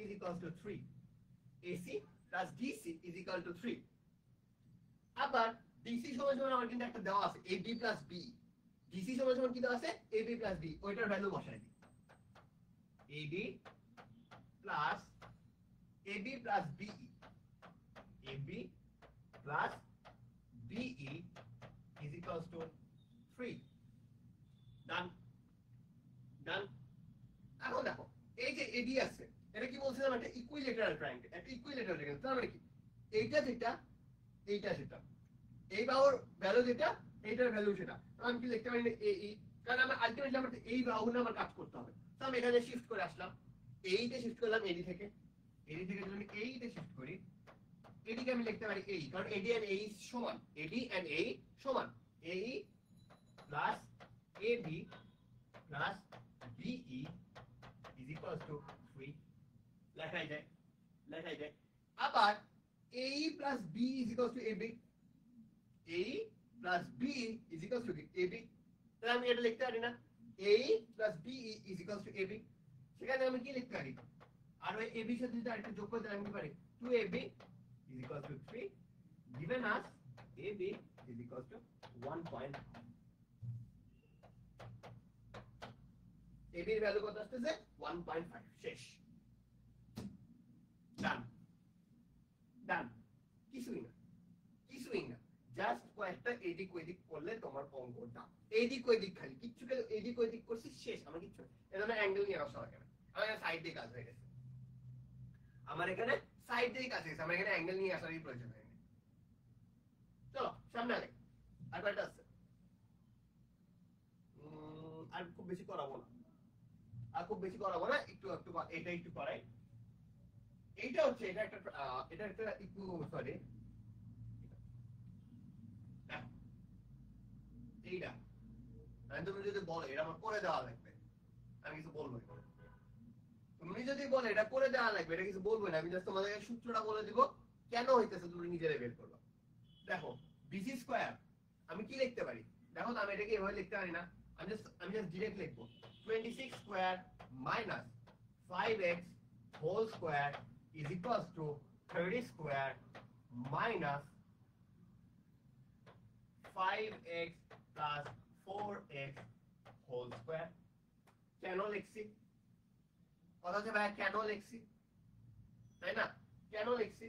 is equal to 3 AC plus DC is equal to 3 আবার DC সমান সমান আমার কিন্তু একটা দেওয়া আছে AB plus BE DC সমান সমান কি দেওয়া আছে AB plus BE ওইটার ভ্যালু বসাই দিই AB plus BE AB plus BE is equal to 3 done এখন দেখো এই যে AD আছে এটা কি বলছিলাম একটা ইকুইলেটারাল ট্রায়াঙ্গেল তার মানে কি এইটা যেটা এই বাহুর ভ্যালু যেটা এইটার ভ্যালু সেটা আমি কি লিখতে পারি AE কারণ আমার আলটিমেটলি আমার এই বাহু নিয়ে আমার কাজ করতে হবে তো আমি এখানে শিফট করে আসলাম এইতে শিফট করলাম AD থেকে যদি আমি এইতে শিফট করি AD কে আমি লিখতে পারি AE কারণ AD and AE সমান AE plus AB plus BE is equal to 3 লেখাই যায় আবার AE plus B is equal to AB AE plus B is equal to AB তাহলে আমি এটা লিখতে পারি না a plus b is equals to ab, সেখানে আমি কি লিখতে পারি আর ওই ab এর সাথে যদি আরেকটু যোগ করতে আমি কি পারি 2ab is equals to 3 given us ab is equals to 1.5. ab এর ভ্যালু কত আসছে 1.5 শেষ ডান ডান কিছুই না জাস্ট কয়েকটা এদিক ওইদিক করলে তোমার অঙ্কটা এদিক ওইদিক খালি কিচ্ছু খালি এদিক ওইদিক করছি শেষ আমার কিচ্ছু এজন্য অ্যাঙ্গেল নিয়ে আসা হয় না আমার এখানে সাইড দিয়ে কাজ হয়ে গেছে আমার এখানে সাইড দিয়ে কাজ হয়ে গেছে আমার এখানে অ্যাঙ্গেল নিয়ে আসারই প্রয়োজন হয় না চলো সামনে আগে আর কয়টা আছে আর খুব বেশি করাবো না একটু এটা একটু করাই এইটা হচ্ছে এটা একটা একটু সরি এইটা তুমি যদি বলো এটা আমার করে দেওয়া লাগবে আমি কিছু বলবো তুমি যদি বলো এটা করে দেওয়া লাগবে এটা কিছু বলবো না আমি জাস্ট তোমাদেরকে সূত্রটা বলে দিব কেন হইতেছে তুমি নিজেরাই বের করবে দেখো বিসি স্কয়ার আমি কি লিখতে পারি দেখো তো আমি এটাকে এভাবে লিখতে পারি না আমি জাস্ট ডাইরেক্ট লিখবো 26 square minus 5x whole square is equals to 30 square minus 5x plus 4x whole square. কেন লিখছি কথা হচ্ছে ভাই কেন লিখছি তাই না কেন লিখছি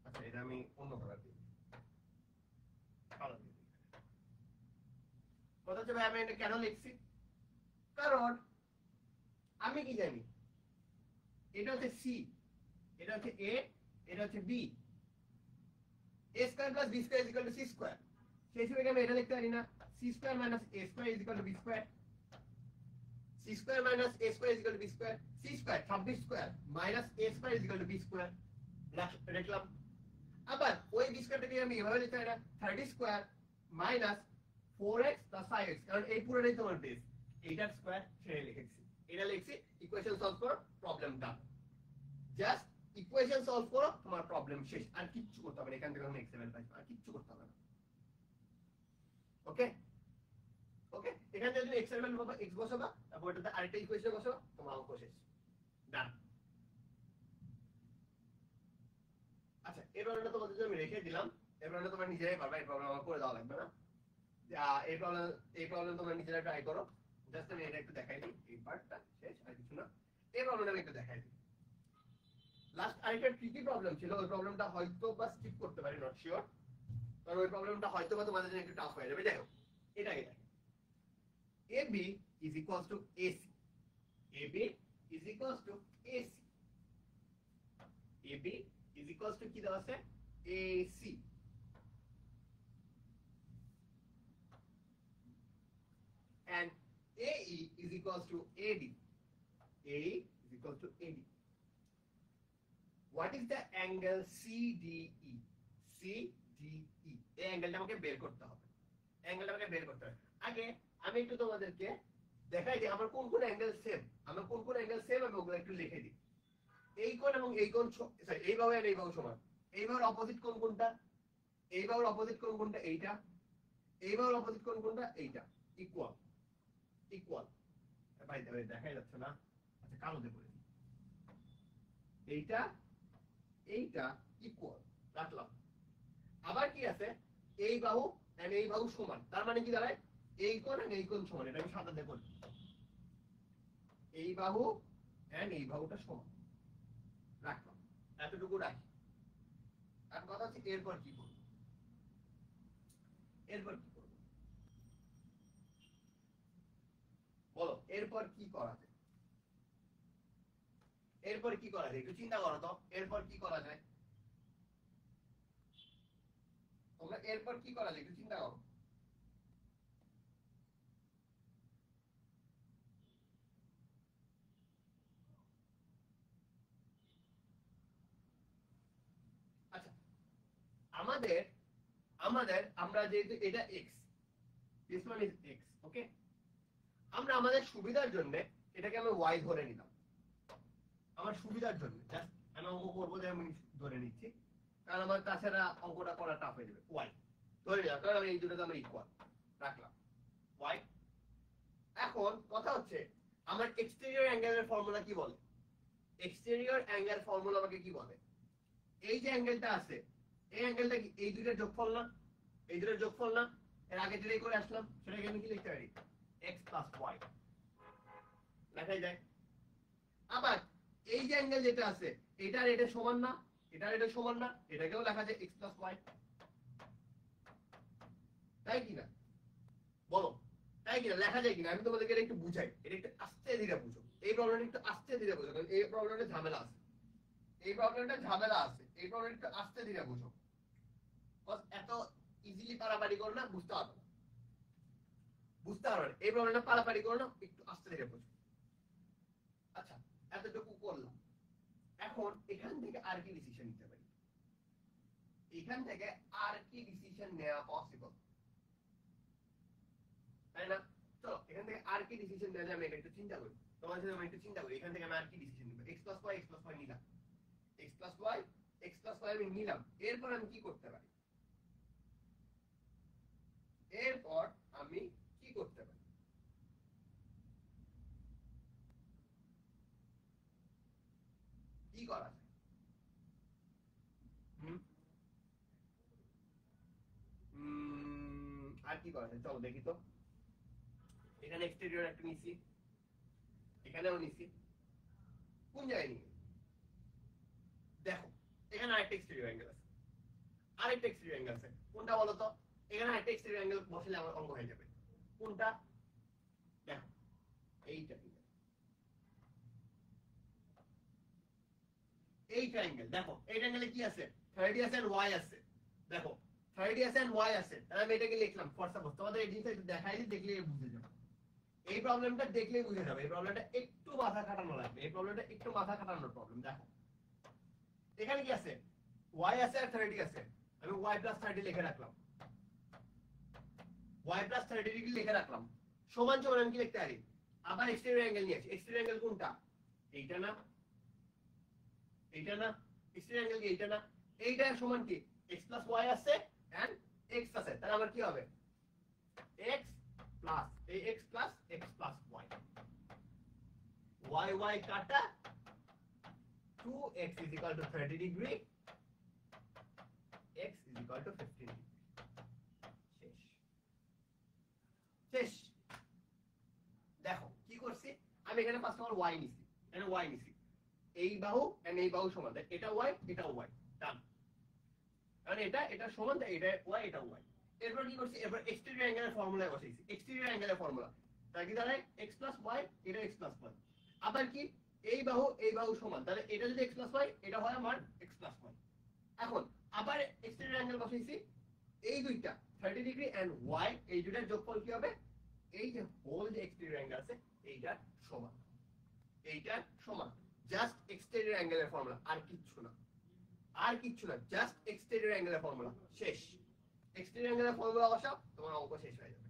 আচ্ছা এটা আমি অন্য কালার দিই কথা হচ্ছে ভাই আমি এটা কেন লিখছি কারণ আমি কি জানি এটা হচ্ছে সি এটা হচ্ছে এ এটা হচ্ছে B a square plus b square is equal to c square সেই হিসেবে আমি এটা লিখতে পারি না c square minus a square is equal to b square c square minus a square is equal to b square c square 26 square minus a square is equal to b square লিখলাম আবার ওই b স্কয়ারটাকে আমি এভাবে লিখতে পারি না 30 square minus 4x plus 5x কারণ এই পুরোটাই তোমার বেস এইটার স্কয়ার সেটা লিখেছি এটা লিখছি ইকুয়েশন সলভ করো প্রবলেমটা জাস্ট ইকুয়েশন সলভ করো তোমার প্রবলেম শেষ আর কিচ্ছু করতে হবে না এখান থেকে তুমি x লেভেল পাইছো আর কিচ্ছু করতে হবে না ওকে ওকে এখান থেকে তুমি x লেভেল পাবা x বসাবা তারপর এটাতে আরেকটা ইকুয়েশন বসাবা তোমার অঙ্ক শেষ ডান আচ্ছা এই প্রবলেমটা তোমাদের জন্য আমি রেখে দিলাম এই প্রবলেমটা তোমরা নিজেরাই পারবা এই প্রবলেম আমার করে দেওয়া লাগবে না এই প্রবলেম তোমরা নিজেরা ট্রাই করো জাস্ট আমি এটা একটু দেখাই দিই এই পার্টটা শেষ আর কিছু না এই প্রবলেমটা আমি একটু দেখাই দিই লাস্ট আরেকটা ট্রিকি প্রবলেম ছিল ওই প্রবলেমটা হয়তো বা স্কিপ করতে পারি নট শিওর কারণ ওই প্রবলেমটা হয়তো বা তোমাদের জন্য একটু টাফ হয়ে যাবে দেখো এটা AB is equals to AC AB is equals to AC AB is equals to কি দেওয়া আছে AC and AE is equals to AD AE is equals to AD. What is the angle CDE? CDE এই অ্যাঙ্গেলটা আমাকে বের করতে হবে আগে আমি একটু তোমাদেরকে দেখাই দিই আমার কোন কোন অ্যাঙ্গেল সেম আমি ওগুলো একটু লিখে দিই এই কোণ এবং এই কোণ সরি এই বাহু আর এই বাহু সমান এই বাহুর অপোজিট কোণ কোনটা এই বাহুর অপোজিট কোণ কোনটা এইটা এই বাহুর অপোজিট কোণ কোনটা এইটা ইকুয়াল ভাই দেখাই যাচ্ছে না আচ্ছা কালোতে করে এইটা ইকুয়াল রাখলাম আবার কি আছে এই বাহু এন্ড এই বাহু সমান তার মানে কি দাঁড়ায় এই কোণ আর এই কোণ সমান এটা আমি সাদাতে করি এই বাহু এন্ড এই বাহুটা সমান রাখলাম এতটুকু রাখি আর কথা হচ্ছে এরপর কি করব বলো এরপর কি করা যায় একটু চিন্তা করো তো এরপর কি করা যায় তোমরা এরপর কি করা যায় একটু চিন্তা করো আচ্ছা আমরা যেহেতু এটা x this one is x ওকে আমরা আমাদের সুবিধার জন্য এটাকে আমি y ধরে নিলাম আমার সুবিধার জন্য জাস্ট আমি অঙ্ক করবো যে আমি ধরে নিচ্ছি কারণ আমার তাছাড়া অঙ্কটা করা টাফ হয়ে যাবে ওয়াই ধরে নিলাম কারণ আমি এই দুটোকে আমরা ইকুয়াল রাখলাম ওয়াই এখন কথা হচ্ছে আমার এক্সটেরিয়র অ্যাঙ্গেলের ফর্মুলা কি বলে এক্সটেরিয়র অ্যাঙ্গেল ফর্মুলা আমাকে কি বলে এই যে অ্যাঙ্গেলটা আছে এই অ্যাঙ্গেলটা কি এই দুইটার যোগফল না এই দুইটার যোগফল না এর আগে যেটাই করে আসলাম সেটাকে আমি কি লিখতে পারি x + y লেখাই যায় আবার এই যে অ্যাঙ্গেল যেটা আছে এটা আর এটা সমান না এটা আর এটা সমান না এটাকেও লেখা যায় x + y তাই কি না বলো তাই কিনা লেখা যায় কিনা আমি তোমাদেরকে একটু বুঝাই এটা একটু আস্তে ধীরে বুঝো এই প্রবলেমটা একটু আস্তে ধীরে বুঝো কারণ এই প্রবলেমটা ঝামেলা আছে এই প্রবলেমটা ঝামেলা আছে এই প্রবলেমটা একটু আস্তে ধীরে বুঝো বাস এত ইজিলি পারাপারি করো না বুঝতে পারবে না এই প্রবলেমটা পারাপারি করো না একটু আস্তে ধীরে বুঝো আচ্ছা এতটুকু করলাম এখন এখান থেকে আর কি ডিসিশন নিতে পারি এখান থেকে আর কি ডিসিশন নেওয়া পসিবল তাই না চলো এখান থেকে আর কি ডিসিশন নেওয়া যায় আমি একটু চিন্তা করি তোমার সাথে আমি একটু চিন্তা করি এখান থেকে আমি আর কি ডিসিশন নিব x + y নিলাম x + y আমি নিলাম এরপর আমি কি করতে পারি এরপর আমি কি করতে পারি কি করা যায় আর কি করা যায় চলো দেখি তো এখানে এক্সটেরিয়র একটা নিছি এখানেও নিছি কোন জায়গায় নিয়ে দেখো এখানে আরেকটা এক্সটেরিয়র অ্যাঙ্গেল আছে আরেকটা এক্সটেরিয়র অ্যাঙ্গেল আছে কোনটা বলো তো এখানে আরেকটা এক্সটেরিয়র অ্যাঙ্গেল বসালে আমার অঙ্ক হয়ে যাবে কোনটা দেখো এইটা এইটা অ্যাঙ্গেল দেখো এইটা অ্যাঙ্গেলে কি আছে রেডিয়াস এন্ড ওয়াই আছে দেখো রেডিয়াস এন্ড ওয়াই আছে তাহলে আমি এটাকে লিখলাম ফর সাপোজ তোমাদের এই জিনিসটা একটু দেখাই দিই দেখলেই বুঝে যাবে এই প্রবলেমটা দেখলেই বুঝে যাবে এই প্রবলেমটা একটু মাথা খাটানো লাগবে এই প্রবলেমটা একটু মাথা খাটানোর প্রবলেম দেখো এখানে কি আছে y আছে আর 30 আছে আমি y + 30 লিখে রাখলাম y + 30 ডিগ্রি লিখে রাখলাম সমান সমান আমি কি লিখতে পারি আবার এক্সটেরিয়র অ্যাঙ্গেল নিয়ে আসি এক্সটেরিয়র অ্যাঙ্গেল কোনটা এইটা না এক্সটেরিয়র অ্যাঙ্গেল কি এইটা না এইটা সমান কি x + y আছে এন্ড x আছে তাহলে আমার কি হবে x প্লাস এই x plus x plus y y কাটা 2x is equal to 30 degree x is equal to 15 degree শেষ দেখো কি করছি আমি এখানে ফার্স্ট অফ অল y নিছি এখানে y নিছি এই বাহু এন্ড এই বাহু সমান এটা y এটা y ডান কারণ এটা সমান এটা y এটা y এরপর কি করছি এরপর এক্সটেরিয়র অ্যাঙ্গেলের ফর্মুলা বসাইছি এক্সটেরিয়র অ্যাঙ্গেলের ফর্মুলা তাহলে কি দাঁড়ায় x + y এটা x + y আবার কি এই বাহু সমান তাহলে এটা যদি x + y এটা হয় আমার x + y এখন আবার এক্সটেরিয়র অ্যাঙ্গেল বসাইছি এই দুইটা 30 ডিগ্রি এন্ড y এই দুইটার যোগফল কি হবে এই যে হোল যে এক্সটেরিয়র অ্যাঙ্গেল আছে এইটা সমান জাস্ট এক্সটেরিয়র অ্যাঙ্গেলের ফর্মুলা আর কিচ্ছু না জাস্ট এক্সটেরিয়র অ্যাঙ্গেলের ফর্মুলা শেষ এক্সটেরিয়র অ্যাঙ্গেলের ফর্মুলা বসাও তোমার অঙ্ক শেষ হয়ে যাবে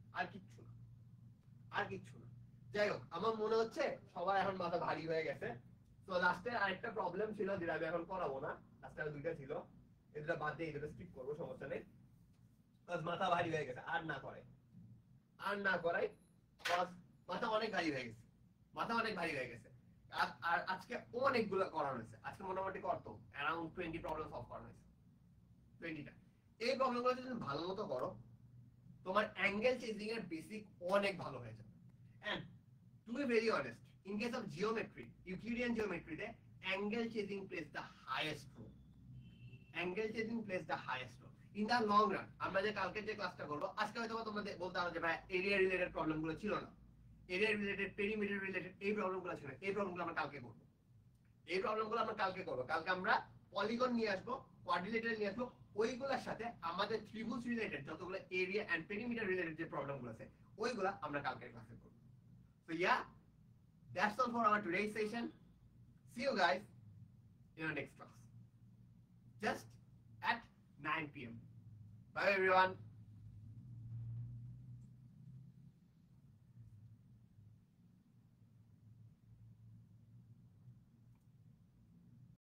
আর কিচ্ছু না যাই হোক আমার মনে হচ্ছে সবার এখন মাথা ভারী হয়ে গেছে তো লাস্টে আরেকটা প্রবলেম ছিল যেটা আমি এখন করাবো না লাস্টে আর দুইটা ছিল এটা বাদ দিয়ে এটা স্কিপ করবো সমস্যা নেই কাজ মাথা ভারী হয়ে গেছে আর না করাই কাজ মাথা অনেক ভারী হয়ে গেছে আর আজকে অনেকগুলো করানো হয়েছে আজকে মোটামুটি করতো অ্যারাউন্ড 20 প্রবলেম সলভ করানো হয়েছে 20টা এই প্রবলেমগুলো যদি ভালো মতো করো তোমার অ্যাঙ্গেল চেঞ্জিং এর বেসিক অনেক ভালো হয়ে যাবে and to be very honest in case of geometry Euclidean জিওমেট্রিতে angle changing plays the highest role in the long run আমরা যে কালকে যে ক্লাসটা করবো আজকে হয়তো তোমাদের বলতে হবে যে ভাই এরিয়া রিলেটেড প্রবলেমগুলো ছিল না এরিয়া রিলেটেড পেরিমিটার রিলেটেড এই প্রবলেমগুলো ছিল এই প্রবলেমগুলো আমরা কালকে করবো কালকে আমরা পলিগন নিয়ে আসবো কোয়াড্রিলেটারাল নিয়ে আসবো ওইগুলোর সাথে আমাদের ত্রিভুজ রিলেটেড যতগুলো এরিয়া এন্ড পেরিমিটার রিলেটেড যে প্রবলেমগুলো আছে ওইগুলো আমরা কালকের ক্লাসে করব so yeah that's all for our today's session see you guys in our next class just at 9 p.m. bye everyone.